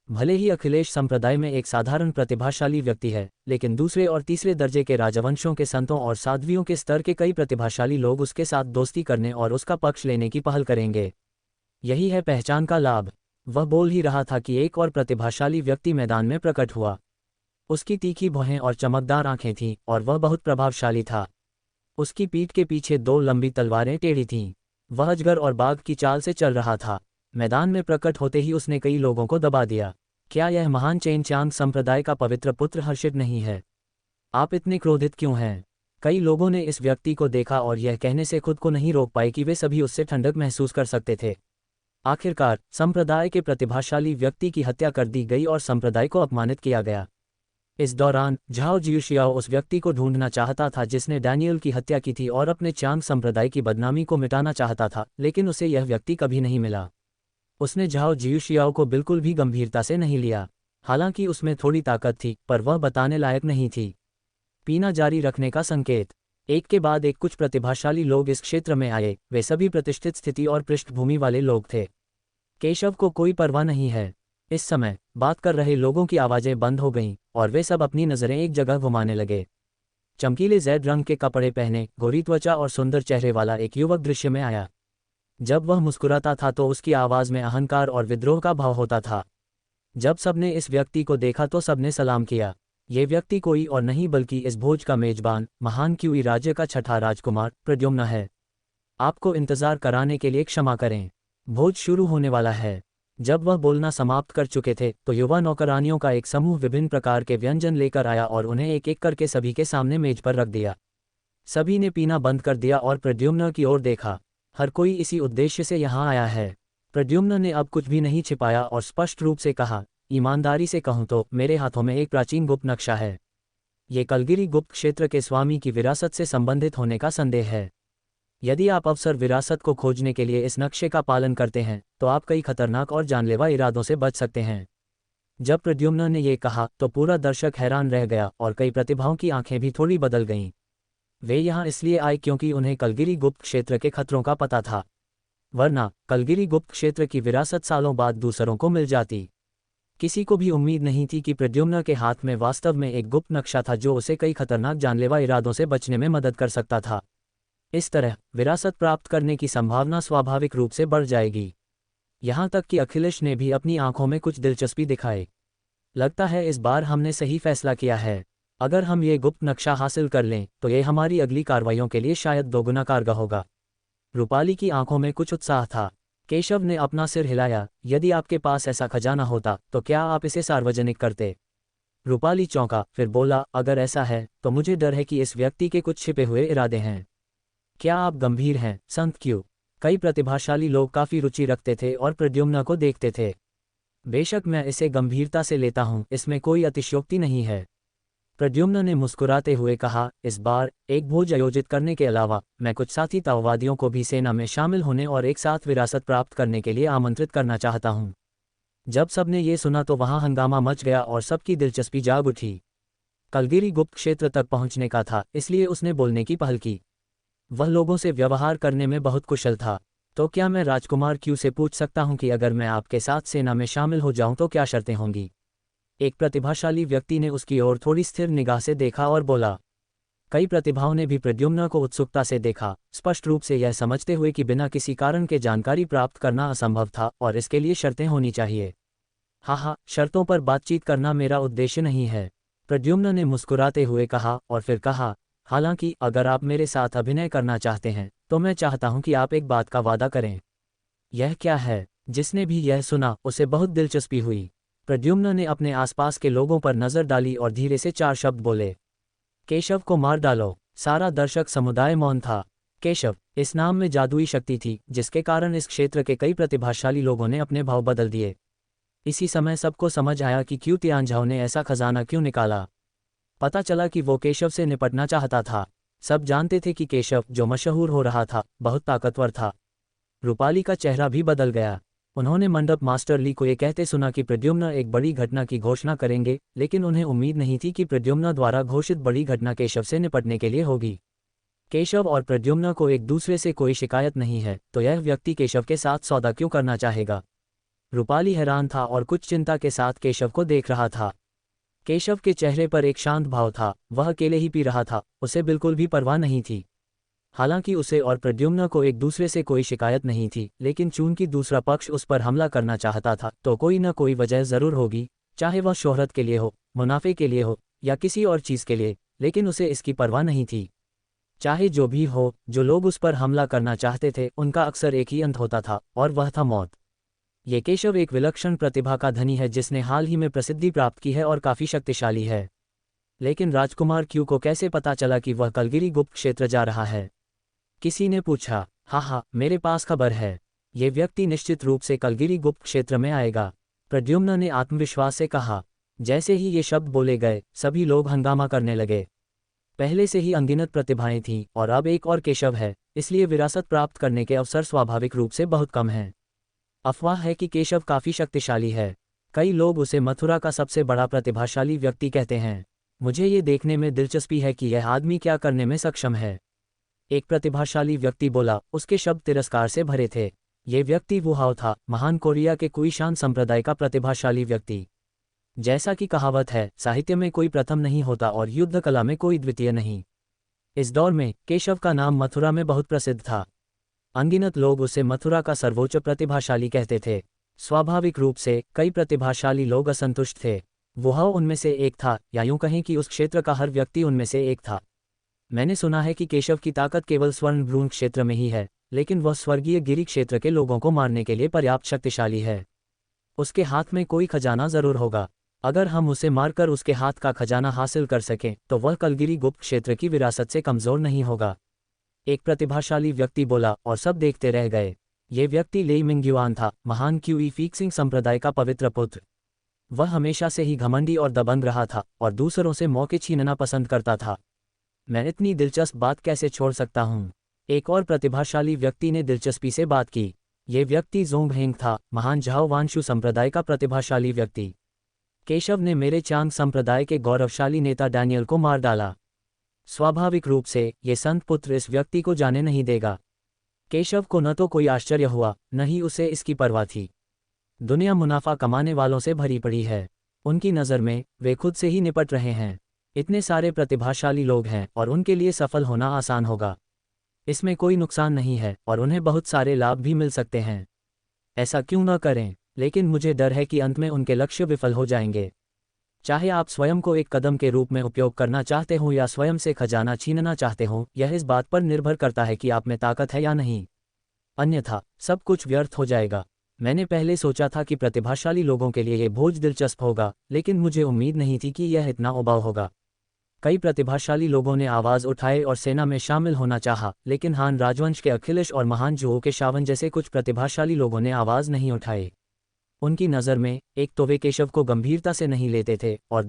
भले ही अखिलेश संप्रदाय में एक साधारण प्रतिभाशाली व्यक्ति है, लेकिन दूसरे और तीसरे दर्जे के राजवंशों के संतों और साध्वियों के स्तर के कई प्रतिभाशाली लोग उसके साथ दोस्ती करने और उसका पक्ष लेने की पहल करेंगे। यही है पहचान का लाभ। वह बोल ही रहा था कि एक और प्रतिभाशाली व्यक्ति मैदान में प्रकट हुआ। उसकी तीखी भौहें और चमकदार आंखें थीं और वह बहुत प्रभावशाली था। उसकी पीठ के पीछे 2 लंबी तलवारें टेढ़ी थीं। वह अजगर और बाघ की चाल से चल रहा था। मैदान में प्रकट होते ही उसने कई लोगों को दबा दिया। क्या यह महान चेन चांग संप्रदाय का पवित्र पुत्र हर्षित नहीं है? आप इतने क्रोधित क्यों हैं? कई लोगों ने इस व्यक्ति को देखा और यह कहने से खुद को नहीं रोक पाए कि वे सभी उससे ठंडक महसूस कर सकते थे। आखिरकार संप्रदाय के प्रतिभाशाली व्यक्ति की हत्या कर दी गई और संप्रदाय को अपमानित किया गया। इस दौरान झाओ जियुशियाओ उस व्यक्ति को ढूंढना चाहता था जिसने डैनियल की हत्या की थी और अपने चांग संप्रदाय की बदनामी को मिटाना चाहता था, लेकिन उसे यह व्यक्ति कभी नहीं मिला। उसने झाओ जियुशियाओ को बिल्कुल भी गंभीरता से नहीं लिया। हालांकि उसमें थोड़ी ताकत थी, पर वह बताने लायक नहीं थी। पीना जारी रखने का संकेत। एक के बाद एक कुछ प्रतिभाशाली लोग इस क्षेत्र में आए। वे सभी प्रतिष्ठित स्थिति और पृष्ठभूमि वाले लोग थे। केशव को कोई परवाह नहीं है। इस समय बात कर रहे लोगों की आवाज़ें बंद हो गईं और वे सब अपनी नज़रें एक जगह घुमाने लगे। चमकीले जैद रंग के कपड़े पहने, गोरी त्वचा और सुंदर चेहरे वाला एक युवक दृश्य में आया। जब वह मुस्कुराता था तो उसकी आवाज़ में अहंकार और विद्रोह का भाव होता था। जब सबने इस व्यक्ति को देखा तो सबने सलाम किया। ये व्यक्ति कोई और नहीं बल्कि इस भोज का मेजबान, महान क्यूई राज्य का छठा राजकुमार प्रद्युम्न है। आपको इंतज़ार कराने के लिए क्षमा करें। भोज शुरू होने वाला है। जब वह बोलना समाप्त कर चुके थे तो युवा नौकरानियों का एक समूह विभिन्न प्रकार के व्यंजन लेकर आया और उन्हें एक एक करके सभी के सामने मेज पर रख दिया। सभी ने पीना बंद कर दिया और प्रद्युम्न की ओर देखा। हर कोई इसी उद्देश्य से यहाँ आया है। प्रद्युम्न ने अब कुछ भी नहीं छिपाया और स्पष्ट रूप से कहा, ईमानदारी से कहूँ तो मेरे हाथों में एक प्राचीन गुप्त नक्शा है। ये कलगिरी गुप्त क्षेत्र के स्वामी की विरासत से संबंधित होने का संदेह है। यदि आप अवसर विरासत को खोजने के लिए इस नक्शे का पालन करते हैं तो आप कई खतरनाक और जानलेवा इरादों से बच सकते हैं। जब प्रद्युम्न ने ये कहा तो पूरा दर्शक हैरान रह गया और कई प्रतिभाओं की आंखें भी थोड़ी बदल गईं। वे यहाँ इसलिए आए क्योंकि उन्हें कलगिरी गुप्त क्षेत्र के खतरों का पता था, वरना कलगिरी गुप्त क्षेत्र की विरासत सालों बाद दूसरों को मिल जाती। किसी को भी उम्मीद नहीं थी कि प्रद्युम्न के हाथ में वास्तव में एक गुप्त नक्शा था जो उसे कई खतरनाक जानलेवा इरादों से बचने में मदद कर सकता था। इस तरह विरासत प्राप्त करने की संभावना स्वाभाविक रूप से बढ़ जाएगी। यहाँ तक कि अखिलेश ने भी अपनी आंखों में कुछ दिलचस्पी दिखाई। लगता है इस बार हमने सही फैसला किया है। अगर हम ये गुप्त नक्शा हासिल कर लें तो ये हमारी अगली कार्रवाइयों के लिए शायद दोगुना कारगर होगा। रूपाली की आंखों में कुछ उत्साह था। केशव ने अपना सिर हिलाया। यदि आपके पास ऐसा खजाना होता तो क्या आप इसे सार्वजनिक करते? रूपाली चौंका, फिर बोला, अगर ऐसा है तो मुझे डर है कि इस व्यक्ति के कुछ छिपे हुए इरादे हैं। क्या आप गंभीर हैं, संत क्यू? कई प्रतिभाशाली लोग काफ़ी रुचि रखते थे और प्रद्युम्न को देखते थे। बेशक मैं इसे गंभीरता से लेता हूँ, इसमें कोई अतिशयोक्ति नहीं है। प्रद्युम्न ने मुस्कुराते हुए कहा, इस बार एक भोज आयोजित करने के अलावा मैं कुछ साथी ताओवादियों को भी सेना में शामिल होने और एक साथ विरासत प्राप्त करने के लिए आमंत्रित करना चाहता हूँ। जब सबने ये सुना तो वहाँ हंगामा मच गया और सबकी दिलचस्पी जाग उठी। कलगिरी गुप्त क्षेत्र तक पहुँचने का था, इसलिए उसने बोलने की पहल की। वह लोगों से व्यवहार करने में बहुत कुशल था। तो क्या मैं राजकुमार क्यू से पूछ सकता हूँ कि अगर मैं आपके साथ सेना में शामिल हो जाऊँ तो क्या शर्तें होंगी? एक प्रतिभाशाली व्यक्ति ने उसकी ओर थोड़ी स्थिर निगाह से देखा और बोला। कई प्रतिभाओं ने भी प्रद्युम्न को उत्सुकता से देखा, स्पष्ट रूप से यह समझते हुए कि बिना किसी कारण के जानकारी प्राप्त करना असंभव था और इसके लिए शर्तें होनी चाहिए। हाँ, शर्तों पर बातचीत करना मेरा उद्देश्य नहीं है, प्रद्युम्न ने मुस्कुराते हुए कहा और फिर कहा, हालांकि अगर आप मेरे साथ अभिनय करना चाहते हैं तो मैं चाहता हूं कि आप एक बात का वादा करें। यह क्या है? जिसने भी यह सुना उसे बहुत दिलचस्पी हुई। प्रद्युम्न ने अपने आसपास के लोगों पर नजर डाली और धीरे से 4 शब्द बोले, केशव को मार डालो। सारा दर्शक समुदाय मौन था। केशव, इस नाम में जादुई शक्ति थी जिसके कारण इस क्षेत्र के कई प्रतिभाशाली लोगों ने अपने भाव बदल दिए। इसी समय सबको समझ आया कि क्यों तियांझाओ ने ऐसा खजाना क्यों निकाला। पता चला कि वो केशव से निपटना चाहता था। सब जानते थे कि केशव, जो मशहूर हो रहा था, बहुत ताकतवर था। रूपाली का चेहरा भी बदल गया। उन्होंने मंडप मास्टर ली को ये कहते सुना कि प्रद्युम्न एक बड़ी घटना की घोषणा करेंगे, लेकिन उन्हें उम्मीद नहीं थी कि प्रद्युम्न द्वारा घोषित बड़ी घटना केशव से निपटने के लिए होगी। केशव और प्रद्युम्न को एक दूसरे से कोई शिकायत नहीं है, तो यह व्यक्ति केशव के साथ सौदा क्यों करना चाहेगा? रूपाली हैरान था और कुछ चिंता के साथ केशव को देख रहा था। केशव के चेहरे पर एक शांत भाव था। वह अकेले ही पी रहा था, उसे बिल्कुल भी परवाह नहीं थी। हालांकि उसे और प्रद्युम्न को एक दूसरे से कोई शिकायत नहीं थी, लेकिन चूंकि दूसरा पक्ष उस पर हमला करना चाहता था तो कोई न कोई वजह जरूर होगी, चाहे वह शोहरत के लिए हो, मुनाफे के लिए हो या किसी और चीज़ के लिए, लेकिन उसे इसकी परवाह नहीं थी। चाहे जो भी हो, जो लोग उस पर हमला करना चाहते थे उनका अक्सर एक ही अंत होता था और वह था मौत। ये केशव एक विलक्षण प्रतिभा का धनी है जिसने हाल ही में प्रसिद्धि प्राप्त की है और काफ़ी शक्तिशाली है। लेकिन राजकुमार क्यू को कैसे पता चला कि वह कलगिरी गुप्त क्षेत्र जा रहा है? किसी ने पूछा। हाँ, मेरे पास खबर है। ये व्यक्ति निश्चित रूप से कलगिरी गुप्त क्षेत्र में आएगा, प्रद्युम्न ने आत्मविश्वास से कहा। जैसे ही ये शब्द बोले गए सभी लोग हंगामा करने लगे। पहले से ही अनगिनत प्रतिभाएं थीं और अब एक और केशव है, इसलिए विरासत प्राप्त करने के अवसर स्वाभाविक रूप से बहुत कम हैं। अफवाह है कि केशव काफ़ी शक्तिशाली है। कई लोग उसे मथुरा का सबसे बड़ा प्रतिभाशाली व्यक्ति कहते हैं। मुझे ये देखने में दिलचस्पी है कि यह आदमी क्या करने में सक्षम है। एक प्रतिभाशाली व्यक्ति बोला। उसके शब्द तिरस्कार से भरे थे। ये व्यक्ति वुहाओ था, महान कोरिया के कुइशान संप्रदाय का प्रतिभाशाली व्यक्ति। जैसा कि कहावत है, साहित्य में कोई प्रथम नहीं होता और युद्ध कला में कोई द्वितीय नहीं। इस दौर में केशव का नाम मथुरा में बहुत प्रसिद्ध था। अनगिनत लोग उसे मथुरा का सर्वोच्च प्रतिभाशाली कहते थे। स्वाभाविक रूप से कई प्रतिभाशाली लोग असंतुष्ट थे। वुहाओ उनमें से एक था, या यूं कहें कि उस क्षेत्र का हर व्यक्ति उनमें से एक था। मैंने सुना है कि केशव की ताकत केवल स्वर्ण भ्रूण क्षेत्र में ही है, लेकिन वह स्वर्गीय गिरी क्षेत्र के लोगों को मारने के लिए पर्याप्त शक्तिशाली है। उसके हाथ में कोई खजाना जरूर होगा। अगर हम उसे मारकर उसके हाथ का खजाना हासिल कर सकें तो वह कलगिरी गुप्त क्षेत्र की विरासत से कमजोर नहीं होगा। एक प्रतिभाशाली व्यक्ति बोला और सब देखते रह गए। ये व्यक्ति लेई मिंग्युआन था, महान क्यूई फिक्सिंग संप्रदाय का पवित्र पुत्र। वह हमेशा से ही घमंडी और दबंग रहा था और दूसरों से मौके छीनना पसंद करता था। मैं इतनी दिलचस्प बात कैसे छोड़ सकता हूँ? एक और प्रतिभाशाली व्यक्ति ने दिलचस्पी से बात की। ये व्यक्ति जोंगहेंग था, महान झाओ वानशु संप्रदाय का प्रतिभाशाली व्यक्ति। केशव ने मेरे चांग संप्रदाय के गौरवशाली नेता डैनियल को मार डाला। स्वाभाविक रूप से ये संत पुत्र इस व्यक्ति को जाने नहीं देगा। केशव को न तो कोई आश्चर्य हुआ, न ही उसे इसकी परवाह थी। दुनिया मुनाफा कमाने वालों से भरी पड़ी है। उनकी नज़र में वे खुद से ही निपट रहे हैं। इतने सारे प्रतिभाशाली लोग हैं और उनके लिए सफल होना आसान होगा। इसमें कोई नुकसान नहीं है और उन्हें बहुत सारे लाभ भी मिल सकते हैं। ऐसा क्यों न करें? लेकिन मुझे डर है कि अंत में उनके लक्ष्य विफल हो जाएंगे। चाहे आप स्वयं को एक कदम के रूप में उपयोग करना चाहते हो या स्वयं से खजाना छीनना चाहते हो, यह इस बात पर निर्भर करता है कि आप में ताकत है या नहीं। अन्यथा सब कुछ व्यर्थ हो जाएगा। मैंने पहले सोचा था कि प्रतिभाशाली लोगों के लिए यह भोज दिलचस्प होगा, लेकिन मुझे उम्मीद नहीं थी कि यह इतना उबाऊ होगा। कई प्रतिभाशाली लोगों ने आवाज़ उठाए और सेना में शामिल होना चाहा, लेकिन हान राजवंश के अखिलेश और महान जुओ के शावन जैसे कुछ प्रतिभाशाली लोगों ने आवाज़ नहीं उठाई। उनकी नज़र में एक तो वे केशव को गंभीरता से नहीं लेते थे और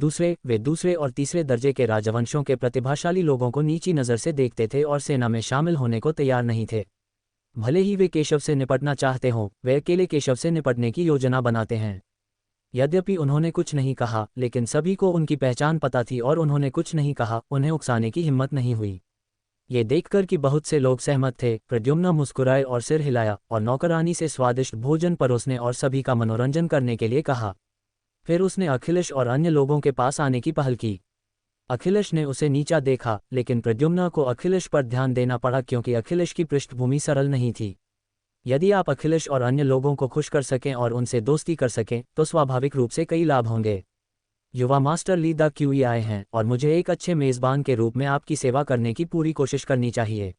वे दूसरे और तीसरे दर्जे के राजवंशों के प्रतिभाशाली लोगों को नीची नज़र से देखते थे और सेना में शामिल होने को तैयार नहीं थे। भले ही वे केशव से निपटना चाहते हों, वे अकेले केशव से निपटने की योजना बनाते हैं। यद्यपि उन्होंने कुछ नहीं कहा, लेकिन सभी को उनकी पहचान पता थी और उन्होंने कुछ नहीं कहा, उन्हें उकसाने की हिम्मत नहीं हुई। ये देखकर कि बहुत से लोग सहमत थे, प्रद्युम्न मुस्कुराए और सिर हिलाया और नौकरानी से स्वादिष्ट भोजन परोसने और सभी का मनोरंजन करने के लिए कहा। फिर उसने अखिलेश और अन्य लोगों के पास आने की पहल की। अखिलेश ने उसे नीचा देखा, लेकिन प्रद्युम्न को अखिलेश पर ध्यान देना पड़ा क्योंकि अखिलेश की पृष्ठभूमि सरल नहीं थी। यदि आप अखिलेश और अन्य लोगों को खुश कर सकें और उनसे दोस्ती कर सकें तो स्वाभाविक रूप से कई लाभ होंगे। युवा मास्टर ली द क्यूई आए हैं और मुझे एक अच्छे मेज़बान के रूप में आपकी सेवा करने की पूरी कोशिश करनी चाहिए।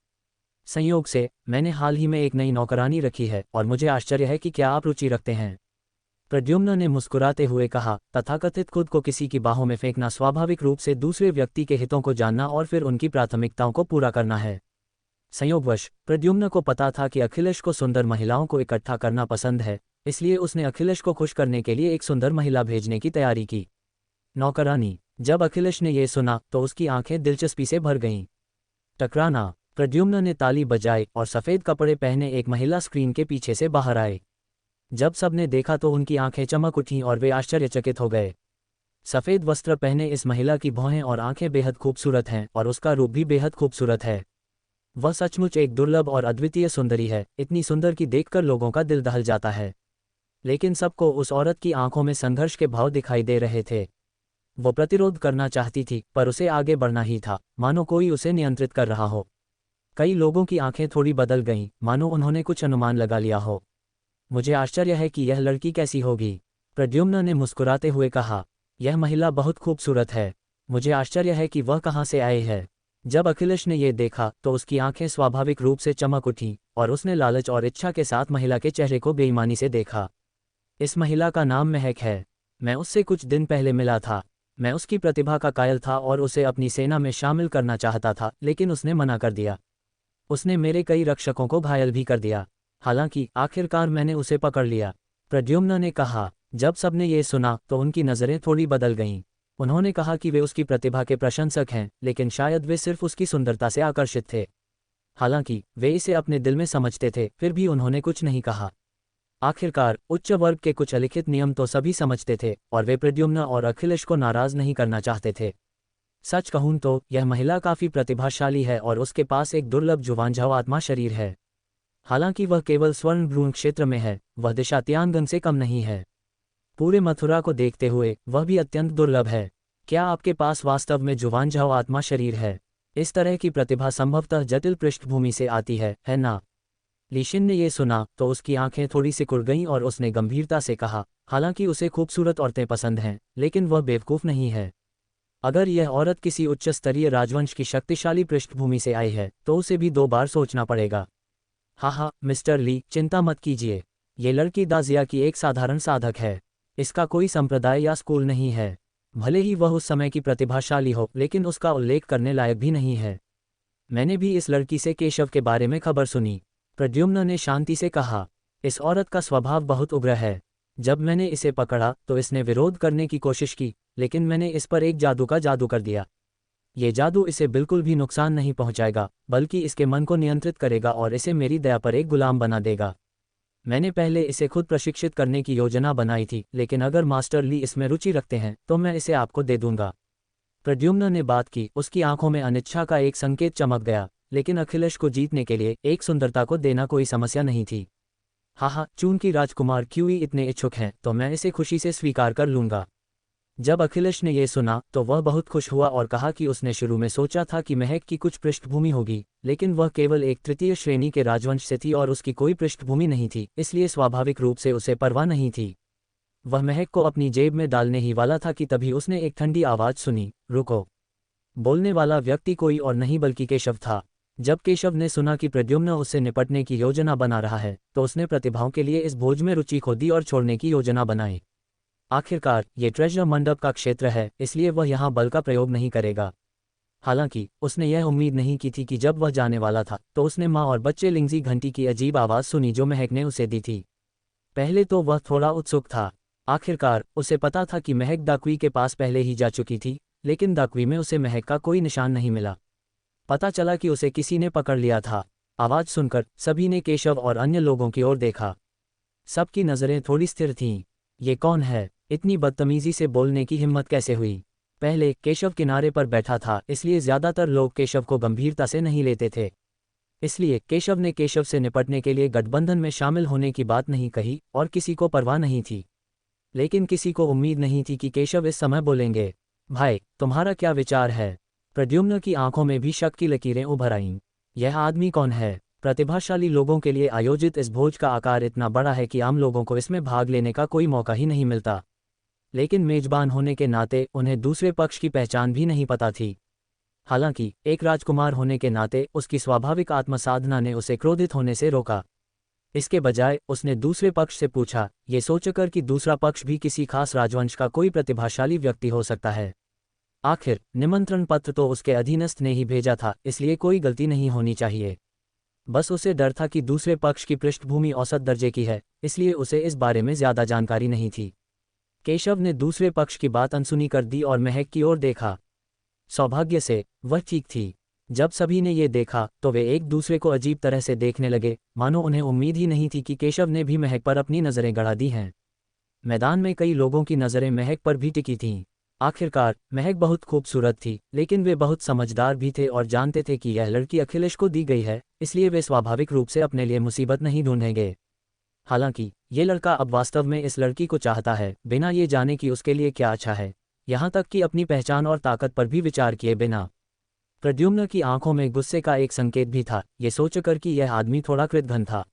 संयोग से मैंने हाल ही में एक नई नौकरानी रखी है और मुझे आश्चर्य है कि क्या आप रुचि रखते हैं। प्रद्युम्न ने मुस्कुराते हुए कहा, तथाकथित खुद को किसी की बाहों में फेंकना स्वाभाविक रूप से दूसरे व्यक्ति के हितों को जानना और फिर उनकी प्राथमिकताओं को पूरा करना है। संयोगवश प्रद्युम्न को पता था कि अखिलेश को सुंदर महिलाओं को इकट्ठा करना पसंद है, इसलिए उसने अखिलेश को खुश करने के लिए एक सुंदर महिला भेजने की तैयारी की। नौकरानी। जब अखिलेश ने यह सुना तो उसकी आंखें दिलचस्पी से भर गईं। टकराना। प्रद्युम्न ने ताली बजाई और सफ़ेद कपड़े पहने एक महिला स्क्रीन के पीछे से बाहर आए। जब सबने देखा तो उनकी आंखें चमक उठीं और वे आश्चर्यचकित हो गए। सफ़ेद वस्त्र पहने इस महिला की भौहें और आंखें बेहद खूबसूरत हैं और उसका रूप भी बेहद खूबसूरत है। वह सचमुच एक दुर्लभ और अद्वितीय सुंदरी है, इतनी सुंदर कि देखकर लोगों का दिल दहल जाता है। लेकिन सबको उस औरत की आंखों में संघर्ष के भाव दिखाई दे रहे थे। वो प्रतिरोध करना चाहती थी, पर उसे आगे बढ़ना ही था, मानो कोई उसे नियंत्रित कर रहा हो। कई लोगों की आंखें थोड़ी बदल गईं, मानो उन्होंने कुछ अनुमान लगा लिया हो। मुझे आश्चर्य है कि यह लड़की कैसी होगी। प्रद्युम्न ने मुस्कुराते हुए कहा, यह महिला बहुत खूबसूरत है। मुझे आश्चर्य है कि वह कहाँ से आई है। जब अखिलेश ने यह देखा तो उसकी आंखें स्वाभाविक रूप से चमक उठीं और उसने लालच और इच्छा के साथ महिला के चेहरे को बेईमानी से देखा। इस महिला का नाम महक है। मैं उससे कुछ दिन पहले मिला था। मैं उसकी प्रतिभा का कायल था और उसे अपनी सेना में शामिल करना चाहता था, लेकिन उसने मना कर दिया। उसने मेरे कई रक्षकों को घायल भी कर दिया। हालांकि आखिरकार मैंने उसे पकड़ लिया। प्रद्युम्न ने कहा। जब सबने ये सुना तो उनकी नज़रें थोड़ी बदल गईं। उन्होंने कहा कि वे उसकी प्रतिभा के प्रशंसक हैं, लेकिन शायद वे सिर्फ उसकी सुंदरता से आकर्षित थे। हालांकि वे इसे अपने दिल में समझते थे, फिर भी उन्होंने कुछ नहीं कहा। आखिरकार उच्च वर्ग के कुछ अलिखित नियम तो सभी समझते थे और वे प्रद्युम्न और अखिलेश को नाराज नहीं करना चाहते थे। सच कहूं तो यह महिला काफ़ी प्रतिभाशाली है और उसके पास एक दुर्लभ जुवांझाव आत्मा शरीर है। हालांकि वह केवल स्वर्ण भ्रूण क्षेत्र में है, वह दिशा तियानगन से कम नहीं है। पूरे मथुरा को देखते हुए वह भी अत्यंत दुर्लभ है। क्या आपके पास वास्तव में जुवानझाओ आत्मा शरीर है? इस तरह की प्रतिभा संभवतः जटिल पृष्ठभूमि से आती है ना? लीशिन ने ये सुना तो उसकी आंखें थोड़ी सिकुड़ गईं और उसने गंभीरता से कहा, हालांकि उसे खूबसूरत औरतें पसंद हैं, लेकिन वह बेवकूफ़ नहीं है। अगर यह औरत किसी उच्च स्तरीय राजवंश की शक्तिशाली पृष्ठभूमि से आई है तो उसे भी 2 बार सोचना पड़ेगा। हाँ, मिस्टर ली, चिंता मत कीजिए। ये लड़की दाजिया की एक साधारण साधक है। इसका कोई संप्रदाय या स्कूल नहीं है। भले ही वह उस समय की प्रतिभाशाली हो, लेकिन उसका उल्लेख करने लायक भी नहीं है। मैंने भी इस लड़की से केशव के बारे में खबर सुनी, प्रद्युम्न ने शांति से कहा। इस औरत का स्वभाव बहुत उग्र है। जब मैंने इसे पकड़ा तो इसने विरोध करने की कोशिश की, लेकिन मैंने इस पर एक जादू का जादू कर दिया। ये जादू इसे बिल्कुल भी नुकसान नहीं पहुंचाएगा, बल्कि इसके मन को नियंत्रित करेगा और इसे मेरी दया पर एक गुलाम बना देगा। मैंने पहले इसे खुद प्रशिक्षित करने की योजना बनाई थी, लेकिन अगर मास्टर ली इसमें रुचि रखते हैं तो मैं इसे आपको दे दूंगा। प्रद्युम्न ने बात की। उसकी आंखों में अनिच्छा का एक संकेत चमक गया, लेकिन अखिलेश को जीतने के लिए एक सुंदरता को देना कोई समस्या नहीं थी। हाँ, चूंकि राजकुमार क्यूई इतने इच्छुक हैं तो मैं इसे खुशी से स्वीकार कर लूंगा। जब अखिलेश ने यह सुना तो वह बहुत खुश हुआ और कहा कि उसने शुरू में सोचा था कि महक की कुछ पृष्ठभूमि होगी, लेकिन वह केवल एक तृतीय श्रेणी के राजवंश से थी और उसकी कोई पृष्ठभूमि नहीं थी, इसलिए स्वाभाविक रूप से उसे परवाह नहीं थी। वह महक को अपनी जेब में डालने ही वाला था कि तभी उसने एक ठंडी आवाज सुनी, रुको। बोलने वाला व्यक्ति कोई और नहीं बल्कि केशव था। जब केशव ने सुना कि प्रद्युम्न उससे निपटने की योजना बना रहा है तो उसने प्रतिभाओं के लिए इस भोज में रुचि खो दी और छोड़ने की योजना बनाई। आखिरकार ये ट्रेजर मंडप का क्षेत्र है, इसलिए वह यहाँ बल का प्रयोग नहीं करेगा। हालांकि उसने यह उम्मीद नहीं की थी कि जब वह जाने वाला था तो उसने माँ और बच्चे लिंगजी घंटी की अजीब आवाज़ सुनी जो महक ने उसे दी थी। पहले तो वह थोड़ा उत्सुक था। आखिरकार उसे पता था कि महक दाक्वी के पास पहले ही जा चुकी थी, लेकिन दाक्वी में उसे महक का कोई निशान नहीं मिला। पता चला कि उसे किसी ने पकड़ लिया था। आवाज़ सुनकर सभी ने केशव और अन्य लोगों की ओर देखा। सबकी नज़रें थोड़ी स्थिर थीं। ये कौन है? इतनी बदतमीजी से बोलने की हिम्मत कैसे हुई? पहले केशव किनारे पर बैठा था, इसलिए ज्यादातर लोग केशव को गंभीरता से नहीं लेते थे। इसलिए केशव ने केशव से निपटने के लिए गठबंधन में शामिल होने की बात नहीं कही और किसी को परवाह नहीं थी। लेकिन किसी को उम्मीद नहीं थी कि केशव इस समय बोलेंगे। भाई, तुम्हारा क्या विचार है? प्रद्युम्न की आंखों में भी शक की लकीरें उभर आईं। यह आदमी कौन है? प्रतिभाशाली लोगों के लिए आयोजित इस भोज का आकार इतना बड़ा है कि आम लोगों को इसमें भाग लेने का कोई मौका ही नहीं मिलता। लेकिन मेजबान होने के नाते उन्हें दूसरे पक्ष की पहचान भी नहीं पता थी। हालांकि एक राजकुमार होने के नाते उसकी स्वाभाविक आत्मसाधना ने उसे क्रोधित होने से रोका। इसके बजाय उसने दूसरे पक्ष से पूछा, ये सोचकर कि दूसरा पक्ष भी किसी खास राजवंश का कोई प्रतिभाशाली व्यक्ति हो सकता है। आखिर निमंत्रण पत्र तो उसके अधीनस्थ ने ही भेजा था, इसलिए कोई गलती नहीं होनी चाहिए। बस उसे डर था कि दूसरे पक्ष की पृष्ठभूमि औसत दर्जे की है, इसलिए उसे इस बारे में ज्यादा जानकारी नहीं थी। केशव ने दूसरे पक्ष की बात अनसुनी कर दी और महक की ओर देखा। सौभाग्य से वह ठीक थी। जब सभी ने ये देखा तो वे एक दूसरे को अजीब तरह से देखने लगे, मानो उन्हें उम्मीद ही नहीं थी कि केशव ने भी महक पर अपनी नज़रें गड़ा दी हैं। मैदान में कई लोगों की नज़रें महक पर भी टिकी थीं। आखिरकार महक बहुत खूबसूरत थी, लेकिन वे बहुत समझदार भी थे और जानते थे कि यह लड़की अखिलेश को दी गई है, इसलिए वे स्वाभाविक रूप से अपने लिए मुसीबत नहीं ढूंढेंगे। हालांकि ये लड़का अब वास्तव में इस लड़की को चाहता है, बिना ये जाने कि उसके लिए क्या अच्छा है, यहाँ तक कि अपनी पहचान और ताकत पर भी विचार किए बिना। प्रद्युम्न की आंखों में गुस्से का एक संकेत भी था, ये सोचकर कि यह आदमी थोड़ा कृतघ्न था।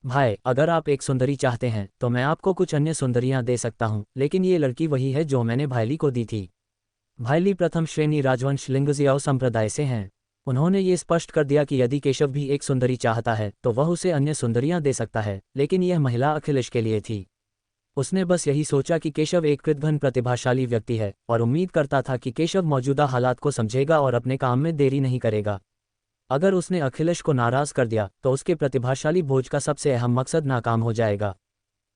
भाई, अगर आप एक सुंदरी चाहते हैं तो मैं आपको कुछ अन्य सुंदरियां दे सकता हूं, लेकिन ये लड़की वही है जो मैंने भाईली को दी थी। भाईली प्रथम श्रेणी राजवंश लिंगजियाओ संप्रदाय से हैं। उन्होंने ये स्पष्ट कर दिया कि यदि केशव भी एक सुंदरी चाहता है तो वह उसे अन्य सुंदरियां दे सकता है, लेकिन यह महिला अखिलेश के लिए थी। उसने बस यही सोचा कि केशव एक कृतघ्न प्रतिभाशाली व्यक्ति है और उम्मीद करता था कि केशव मौजूदा हालात को समझेगा और अपने काम में देरी नहीं करेगा। अगर उसने अखिलेश को नाराज कर दिया तो उसके प्रतिभाशाली भोज का सबसे अहम मकसद नाकाम हो जाएगा।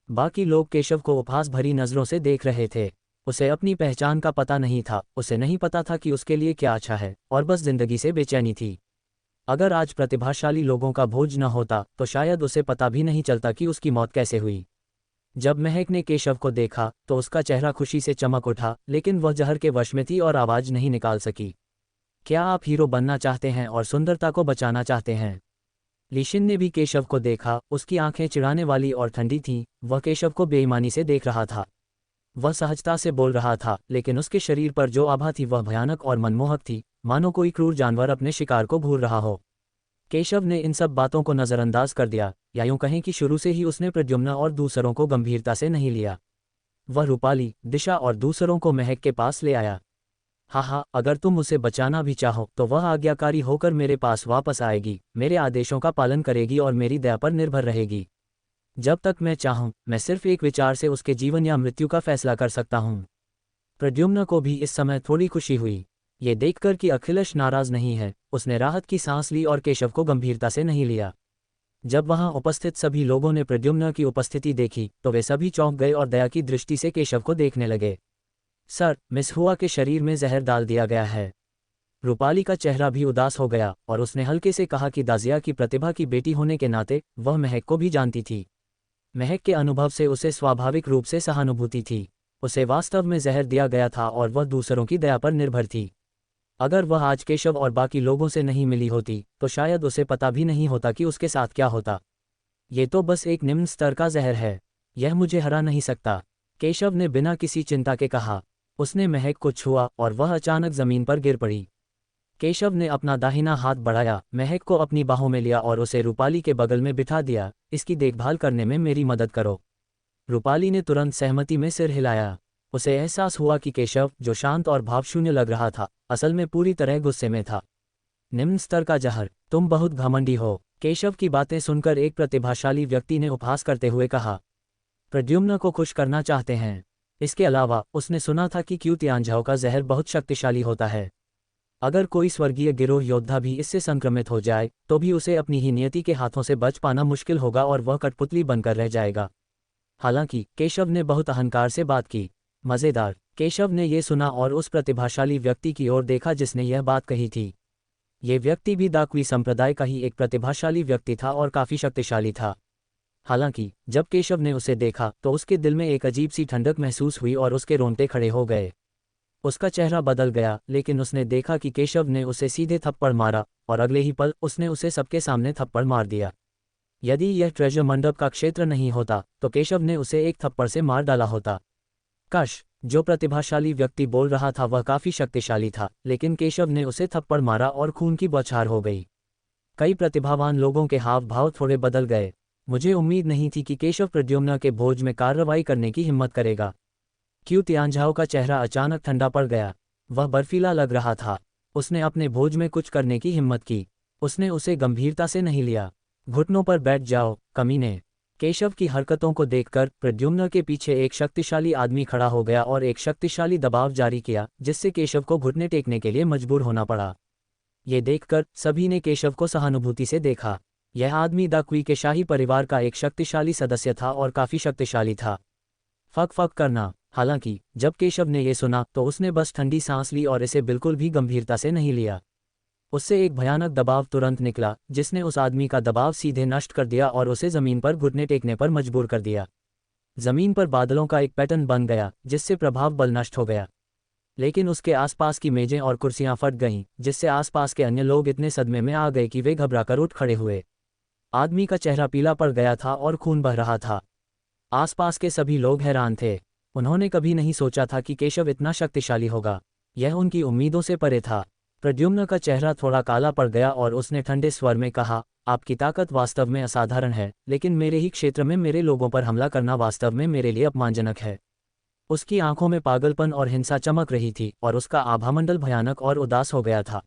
बाकी लोग केशव को उपहास भरी नज़रों से देख रहे थे। उसे अपनी पहचान का पता नहीं था, उसे नहीं पता था कि उसके लिए क्या अच्छा है, और बस जिंदगी से बेचैनी थी। अगर आज प्रतिभाशाली लोगों का भोज न होता तो शायद उसे पता भी नहीं चलता कि उसकी मौत कैसे हुई। जब महक ने केशव को देखा तो उसका चेहरा खुशी से चमक उठा, लेकिन वह जहर के वश में थी और आवाज नहीं निकाल सकी। क्या आप हीरो बनना चाहते हैं और सुंदरता को बचाना चाहते हैं? लीशिन ने भी केशव को देखा, उसकी आंखें चिढ़ाने वाली और ठंडी थीं, वह केशव को बेईमानी से देख रहा था। वह सहजता से बोल रहा था, लेकिन उसके शरीर पर जो आभा थी वह भयानक और मनमोहक थी, मानो कोई क्रूर जानवर अपने शिकार को भूल रहा हो। केशव ने इन सब बातों को नज़रअंदाज कर दिया, या यूं कहें कि शुरू से ही उसने प्रद्युम्न और दूसरों को गंभीरता से नहीं लिया। वह रूपाली, दिशा और दूसरों को महक के पास ले आया। हाँ, अगर तुम उसे बचाना भी चाहो तो वह आज्ञाकारी होकर मेरे पास वापस आएगी, मेरे आदेशों का पालन करेगी और मेरी दया पर निर्भर रहेगी। जब तक मैं चाहूं, मैं सिर्फ एक विचार से उसके जीवन या मृत्यु का फैसला कर सकता हूं। प्रद्युम्न को भी इस समय थोड़ी खुशी हुई, ये देखकर कि अखिलेश नाराज नहीं है। उसने राहत की सांस ली और केशव को गंभीरता से नहीं लिया। जब वहां उपस्थित सभी लोगों ने प्रद्युम्न की उपस्थिति देखी तो वे सभी चौंक गए और दया की दृष्टि से केशव को देखने लगे। सर, मिस हुआ के शरीर में जहर डाल दिया गया है। रूपाली का चेहरा भी उदास हो गया और उसने हल्के से कहा कि दाजिया की प्रतिभा की बेटी होने के नाते वह महक को भी जानती थी। महक के अनुभव से उसे स्वाभाविक रूप से सहानुभूति थी। उसे वास्तव में जहर दिया गया था और वह दूसरों की दया पर निर्भर थी। अगर वह आज केशव और बाकी लोगों से नहीं मिली होती तो शायद उसे पता भी नहीं होता कि उसके साथ क्या होता। ये तो बस एक निम्न स्तर का जहर है, यह मुझे हरा नहीं सकता, केशव ने बिना किसी चिंता के कहा। उसने महक को छुआ और वह अचानक जमीन पर गिर पड़ी। केशव ने अपना दाहिना हाथ बढ़ाया, महक को अपनी बाहों में लिया और उसे रूपाली के बगल में बिठा दिया। इसकी देखभाल करने में मेरी मदद करो। रूपाली ने तुरंत सहमति में सिर हिलाया। उसे एहसास हुआ कि केशव, जो शांत और भावशून्य लग रहा था, असल में पूरी तरह गुस्से में था। निम्न स्तर का जहर, तुम बहुत घमंडी हो, केशव की बातें सुनकर एक प्रतिभाशाली व्यक्ति ने उपहास करते हुए कहा। प्रद्युम्न को खुश करना चाहते हैं। इसके अलावा उसने सुना था कि क्यू तियांझाओ का जहर बहुत शक्तिशाली होता है। अगर कोई स्वर्गीय गिरोह योद्धा भी इससे संक्रमित हो जाए तो भी उसे अपनी ही नियति के हाथों से बच पाना मुश्किल होगा और वह कठपुतली बनकर रह जाएगा। हालांकि केशव ने बहुत अहंकार से बात की। मज़ेदार, केशव ने यह सुना और उस प्रतिभाशाली व्यक्ति की ओर देखा जिसने यह बात कही थी। ये व्यक्ति भी दाक्वी संप्रदाय का ही एक प्रतिभाशाली व्यक्ति था और काफ़ी शक्तिशाली था। हालांकि जब केशव ने उसे देखा तो उसके दिल में एक अजीब सी ठंडक महसूस हुई और उसके रोंगटे खड़े हो गए। उसका चेहरा बदल गया, लेकिन उसने देखा कि केशव ने उसे सीधे थप्पड़ मारा और अगले ही पल उसने उसे सबके सामने थप्पड़ मार दिया। यदि यह ट्रेजर मंडप का क्षेत्र नहीं होता तो केशव ने उसे एक थप्पड़ से मार डाला होता। काश, जो प्रतिभाशाली व्यक्ति बोल रहा था वह काफ़ी शक्तिशाली था, लेकिन केशव ने उसे थप्पड़ मारा और खून की बौछार हो गई। कई प्रतिभावान लोगों के हाव भाव थोड़े बदल गए। मुझे उम्मीद नहीं थी कि केशव प्रद्युम्न के भोज में कार्रवाई करने की हिम्मत करेगा। क्यू तियांझाओ का चेहरा अचानक ठंडा पड़ गया। वह बर्फीला लग रहा था। उसने अपने भोज में कुछ करने की हिम्मत की। उसने उसे गंभीरता से नहीं लिया। घुटनों पर बैठ जाओ, कमीने। केशव की हरकतों को देखकर प्रद्युम्न के पीछे एक शक्तिशाली आदमी खड़ा हो गया और एक शक्तिशाली दबाव जारी किया, जिससे केशव को घुटने टेकने के लिए मजबूर होना पड़ा। ये देखकर सभी ने केशव को सहानुभूति से देखा। यह आदमी दाक्वी के शाही परिवार का एक शक्तिशाली सदस्य था और काफ़ी शक्तिशाली था। फक फक करना। हालांकि जब केशव ने यह सुना तो उसने बस ठंडी सांस ली और इसे बिल्कुल भी गंभीरता से नहीं लिया। उससे एक भयानक दबाव तुरंत निकला, जिसने उस आदमी का दबाव सीधे नष्ट कर दिया और उसे ज़मीन पर घुटने टेकने पर मजबूर कर दिया। ज़मीन पर बादलों का एक पैटर्न बन गया, जिससे प्रभाव बल नष्ट हो गया। लेकिन उसके आसपास की मेजें और कुर्सियां फट गईं, जिससे आसपास के अन्य लोग इतने सदमे में आ गए कि वे घबराकर उठ खड़े हुए। आदमी का चेहरा पीला पड़ गया था और खून बह रहा था। आसपास के सभी लोग हैरान थे। उन्होंने कभी नहीं सोचा था कि केशव इतना शक्तिशाली होगा। यह उनकी उम्मीदों से परे था। प्रद्युम्न का चेहरा थोड़ा काला पड़ गया और उसने ठंडे स्वर में कहा, आपकी ताकत वास्तव में असाधारण है, लेकिन मेरे ही क्षेत्र में मेरे लोगों पर हमला करना वास्तव में मेरे लिए अपमानजनक है। उसकी आंखों में पागलपन और हिंसा चमक रही थी और उसका आभामंडल भयानक और उदास हो गया था।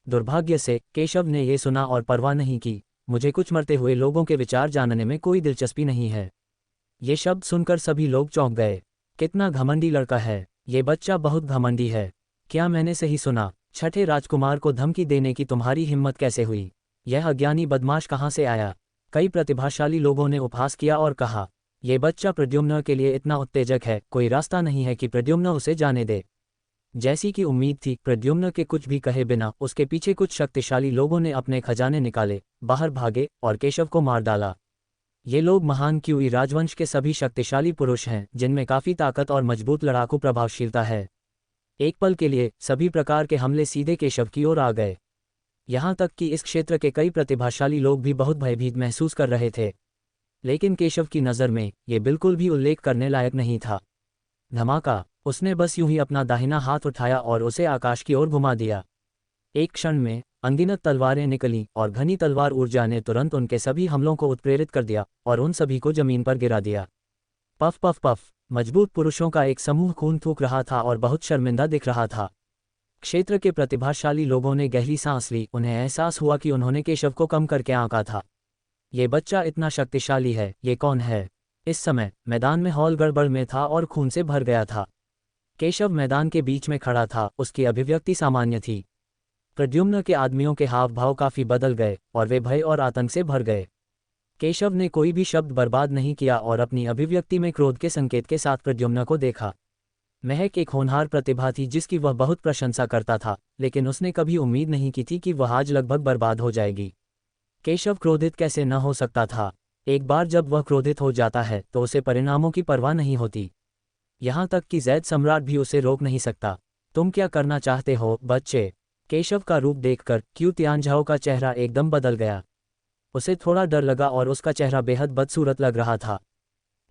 दुर्भाग्य से केशव ने यह सुना और परवाह नहीं की। मुझे कुछ मरते हुए लोगों के विचार जानने में कोई दिलचस्पी नहीं है। ये शब्द सुनकर सभी लोग चौंक गए। कितना घमंडी लड़का है, ये बच्चा बहुत घमंडी है। क्या मैंने सही सुना? छठे राजकुमार को धमकी देने की तुम्हारी हिम्मत कैसे हुई? यह अज्ञानी बदमाश कहाँ से आया? कई प्रतिभाशाली लोगों ने उपहास किया और कहा, यह बच्चा प्रद्युम्न के लिए इतना उत्तेजक है, कोई रास्ता नहीं है कि प्रद्युम्न उसे जाने दे। जैसी कि उम्मीद थी, प्रद्युम्न के कुछ भी कहे बिना उसके पीछे कुछ शक्तिशाली लोगों ने अपने खजाने निकाले, बाहर भागे और केशव को मार डाला। ये लोग महान क्यूई राजवंश के सभी शक्तिशाली पुरुष हैं, जिनमें काफ़ी ताकत और मजबूत लड़ाकू प्रभावशीलता है। एक पल के लिए सभी प्रकार के हमले सीधे केशव की ओर आ गए। यहाँ तक कि इस क्षेत्र के कई प्रतिभाशाली लोग भी बहुत भयभीत महसूस कर रहे थे। लेकिन केशव की नज़र में ये बिल्कुल भी उल्लेख करने लायक नहीं था। धमाका! उसने बस यूं ही अपना दाहिना हाथ उठाया और उसे आकाश की ओर घुमा दिया। एक क्षण में अनगिनत तलवारें निकलीं और घनी तलवार ऊर्जा ने तुरंत उनके सभी हमलों को उत्प्रेरित कर दिया और उन सभी को जमीन पर गिरा दिया। Puff puff puff! मजबूत पुरुषों का एक समूह खून थूक रहा था और बहुत शर्मिंदा दिख रहा था। क्षेत्र के प्रतिभाशाली लोगों ने गहरी सांस ली। उन्हें एहसास हुआ कि उन्होंने केशव को कम करके आंका था। ये बच्चा इतना शक्तिशाली है, ये कौन है? इस समय मैदान में हॉल गड़बड़ में था और खून से भर गया था। केशव मैदान के बीच में खड़ा था, उसकी अभिव्यक्ति सामान्य थी। प्रद्युम्न के आदमियों के हाव भाव काफी बदल गए और वे भय और आतंक से भर गए। केशव ने कोई भी शब्द बर्बाद नहीं किया और अपनी अभिव्यक्ति में क्रोध के संकेत के साथ प्रद्युम्न को देखा। महक एक होनहार प्रतिभा थी जिसकी वह बहुत प्रशंसा करता था, लेकिन उसने कभी उम्मीद नहीं की थी कि वह आज लगभग बर्बाद हो जाएगी। केशव क्रोधित कैसे न हो सकता था? एक बार जब वह क्रोधित हो जाता है तो उसे परिणामों की परवाह नहीं होती। यहाँ तक कि जैद सम्राट भी उसे रोक नहीं सकता। तुम क्या करना चाहते हो, बच्चे? केशव का रूप देखकर क्यू तियानझाओ का चेहरा एकदम बदल गया। उसे थोड़ा डर लगा और उसका चेहरा बेहद बदसूरत लग रहा था।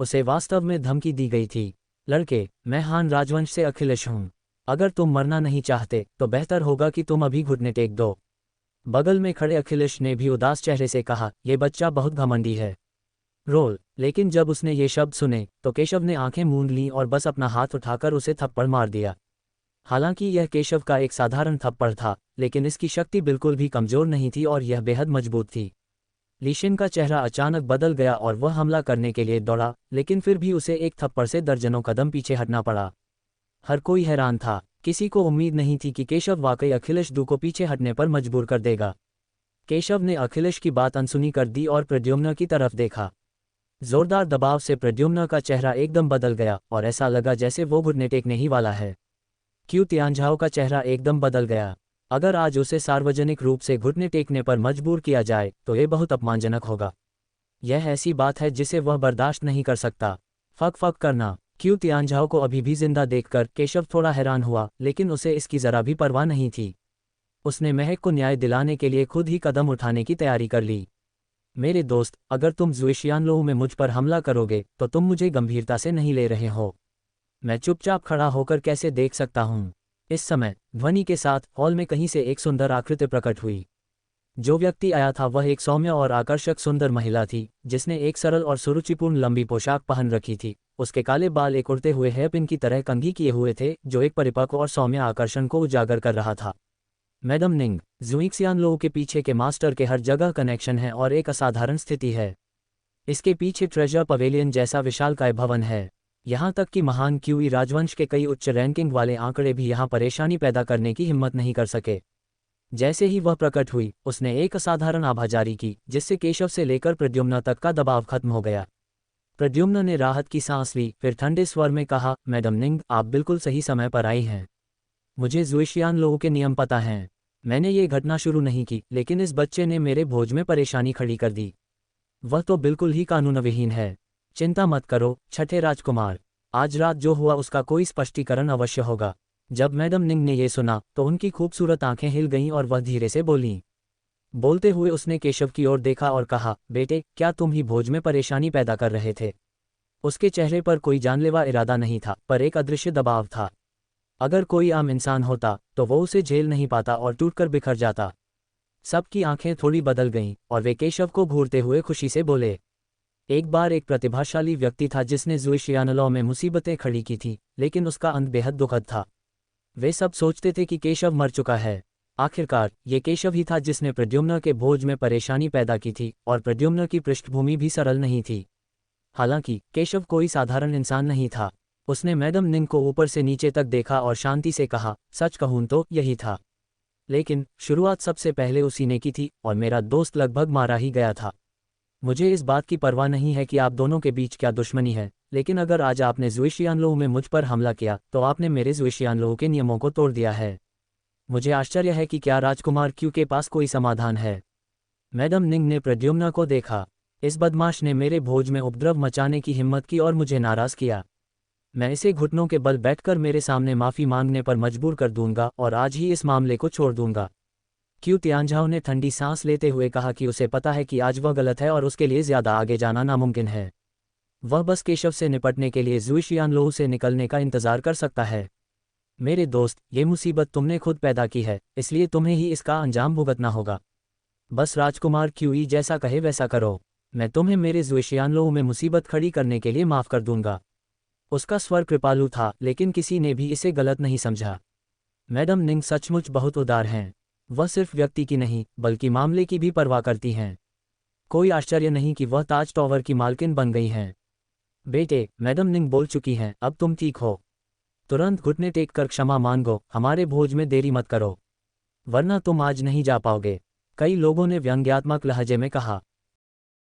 उसे वास्तव में धमकी दी गई थी। लड़के, मैं हान राजवंश से अखिलेश हूँ। अगर तुम मरना नहीं चाहते तो बेहतर होगा कि तुम अभी घुटने टेक दो। बगल में खड़े अखिलेश ने भी उदास चेहरे से कहा, यह बच्चा बहुत घमंडी है। रोल। लेकिन जब उसने ये शब्द सुने तो केशव ने आंखें मूंद लीं और बस अपना हाथ उठाकर उसे थप्पड़ मार दिया। हालांकि यह केशव का एक साधारण थप्पड़ था, लेकिन इसकी शक्ति बिल्कुल भी कमजोर नहीं थी और यह बेहद मजबूत थी। लीशिन का चेहरा अचानक बदल गया और वह हमला करने के लिए दौड़ा, लेकिन फिर भी उसे एक थप्पड़ से दर्जनों कदम पीछे हटना पड़ा। हर कोई हैरान था। किसी को उम्मीद नहीं थी कि केशव वाकई अखिलेश दू को पीछे हटने पर मजबूर कर देगा। केशव ने अखिलेश की बात अनसुनी कर दी और प्रद्युम्न की तरफ देखा। जोरदार दबाव से प्रद्युम्न का चेहरा एकदम बदल गया और ऐसा लगा जैसे वो घुटने टेकने ही वाला है। क्यू तियानझाओ का चेहरा एकदम बदल गया। अगर आज उसे सार्वजनिक रूप से घुटने टेकने पर मजबूर किया जाए तो ये बहुत अपमानजनक होगा। यह ऐसी बात है जिसे वह बर्दाश्त नहीं कर सकता। फक फक करना। क्यू तियानझाओ को अभी भी जिंदा देखकर केशव थोड़ा हैरान हुआ, लेकिन उसे इसकी जरा भी परवाह नहीं थी। उसने महक को न्याय दिलाने के लिए खुद ही कदम उठाने की तैयारी कर ली। मेरे दोस्त, अगर तुम ज़ुएशियानलोऊ में मुझ पर हमला करोगे तो तुम मुझे गंभीरता से नहीं ले रहे हो। मैं चुपचाप खड़ा होकर कैसे देख सकता हूँ? इस समय ध्वनि के साथ हॉल में कहीं से एक सुंदर आकृति प्रकट हुई। जो व्यक्ति आया था वह एक सौम्य और आकर्षक सुंदर महिला थी, जिसने एक सरल और सुरुचिपूर्ण लंबी पोशाक पहन रखी थी। उसके काले बाल एक उड़ते हुए हेयरपिन की तरह कंघी किए हुए थे, जो एक परिपक्व और सौम्य आकर्षण को उजागर कर रहा था। मैडम निंग, ज़ुइक्सियानलोऊ के पीछे के मास्टर के हर जगह कनेक्शन है और एक असाधारण स्थिति है। इसके पीछे ट्रेजर पवेलियन जैसा विशालकाय भवन है। यहाँ तक कि महान क्यूई राजवंश के कई उच्च रैंकिंग वाले आंकड़े भी यहाँ परेशानी पैदा करने की हिम्मत नहीं कर सके। जैसे ही वह प्रकट हुई, उसने एक असाधारण आभा जारी की, जिससे केशव से लेकर प्रद्युम्न तक का दबाव खत्म हो गया। प्रद्युम्न ने राहत की सांस ली, फिर ठंडे स्वर में कहा, मैडम निंग, आप बिल्कुल सही समय पर आई हैं। मुझे ज़ुएशियानलोऊ के नियम पता हैं। मैंने ये घटना शुरू नहीं की, लेकिन इस बच्चे ने मेरे भोज में परेशानी खड़ी कर दी। वह तो बिल्कुल ही कानूनविहीन है। चिंता मत करो, छठे राजकुमार। आज रात जो हुआ उसका कोई स्पष्टीकरण अवश्य होगा। जब मैडम निंग ने यह सुना तो उनकी खूबसूरत आंखें हिल गईं और वह धीरे से बोलीं। बोलते हुए उसने केशव की ओर देखा और कहा, बेटे, क्या तुम ही भोज में परेशानी पैदा कर रहे थे? उसके चेहरे पर कोई जानलेवा इरादा नहीं था, पर एक अदृश्य दबाव था। अगर कोई आम इंसान होता तो वो उसे झेल नहीं पाता और टूटकर बिखर जाता। सबकी आंखें थोड़ी बदल गईं और वे केशव को घूरते हुए खुशी से बोले। एक बार एक प्रतिभाशाली व्यक्ति था जिसने ज़ुएशियानलोऊ में मुसीबतें खड़ी की थी, लेकिन उसका अंत बेहद दुखद था। वे सब सोचते थे कि केशव मर चुका है। आखिरकार ये केशव ही था जिसने प्रद्युम्न के भोज में परेशानी पैदा की थी, और प्रद्युम्न की पृष्ठभूमि भी सरल नहीं थी। हालांकि केशव कोई साधारण इंसान नहीं था। उसने मैडम निंग को ऊपर से नीचे तक देखा और शांति से कहा, सच कहूं तो यही था। लेकिन शुरुआत सबसे पहले उसी ने की थी और मेरा दोस्त लगभग मारा ही गया था। मुझे इस बात की परवाह नहीं है कि आप दोनों के बीच क्या दुश्मनी है, लेकिन अगर आज आपने ज़ुएशियानलोऊ में मुझ पर हमला किया तो आपने मेरे ज़ुएशियानलोऊ के नियमों को तोड़ दिया है। मुझे आश्चर्य है कि क्या राजकुमार क्यू के पास कोई समाधान है। मैडम निंग ने प्रद्युम्न को देखा। इस बदमाश ने मेरे भोज में उपद्रव मचाने की हिम्मत की और मुझे नाराज किया। मैं इसे घुटनों के बल बैठकर मेरे सामने माफ़ी मांगने पर मजबूर कर दूंगा और आज ही इस मामले को छोड़ दूंगा। क्यू तियानझाओ ने ठंडी सांस लेते हुए कहा कि उसे पता है कि आज वह गलत है और उसके लिए ज़्यादा आगे जाना नामुमकिन है। वह बस केशव से निपटने के लिए ज़ुई शियानलोह से निकलने का इंतज़ार कर सकता है। मेरे दोस्त, ये मुसीबत तुमने खुद पैदा की है, इसलिए तुम्हें ही इसका अंजाम भुगतना होगा। बस राजकुमार क्यूई जैसा कहे वैसा करो। मैं तुम्हें मेरे ज़ुई शियानलोह में मुसीबत खड़ी करने के लिए माफ़ कर दूंगा। उसका स्वर कृपालु था, लेकिन किसी ने भी इसे गलत नहीं समझा। मैडम निंग सचमुच बहुत उदार हैं। वह सिर्फ व्यक्ति की नहीं, बल्कि मामले की भी परवाह करती हैं। कोई आश्चर्य नहीं कि वह ताज टावर की मालकिन बन गई हैं। बेटे, मैडम निंग बोल चुकी हैं, अब तुम ठीक हो। तुरंत घुटने टेक कर क्षमा मांगो, हमारे भोज में देरी मत करो, वरना तुम आज नहीं जा पाओगे। कई लोगों ने व्यंग्यात्मक लहजे में कहा।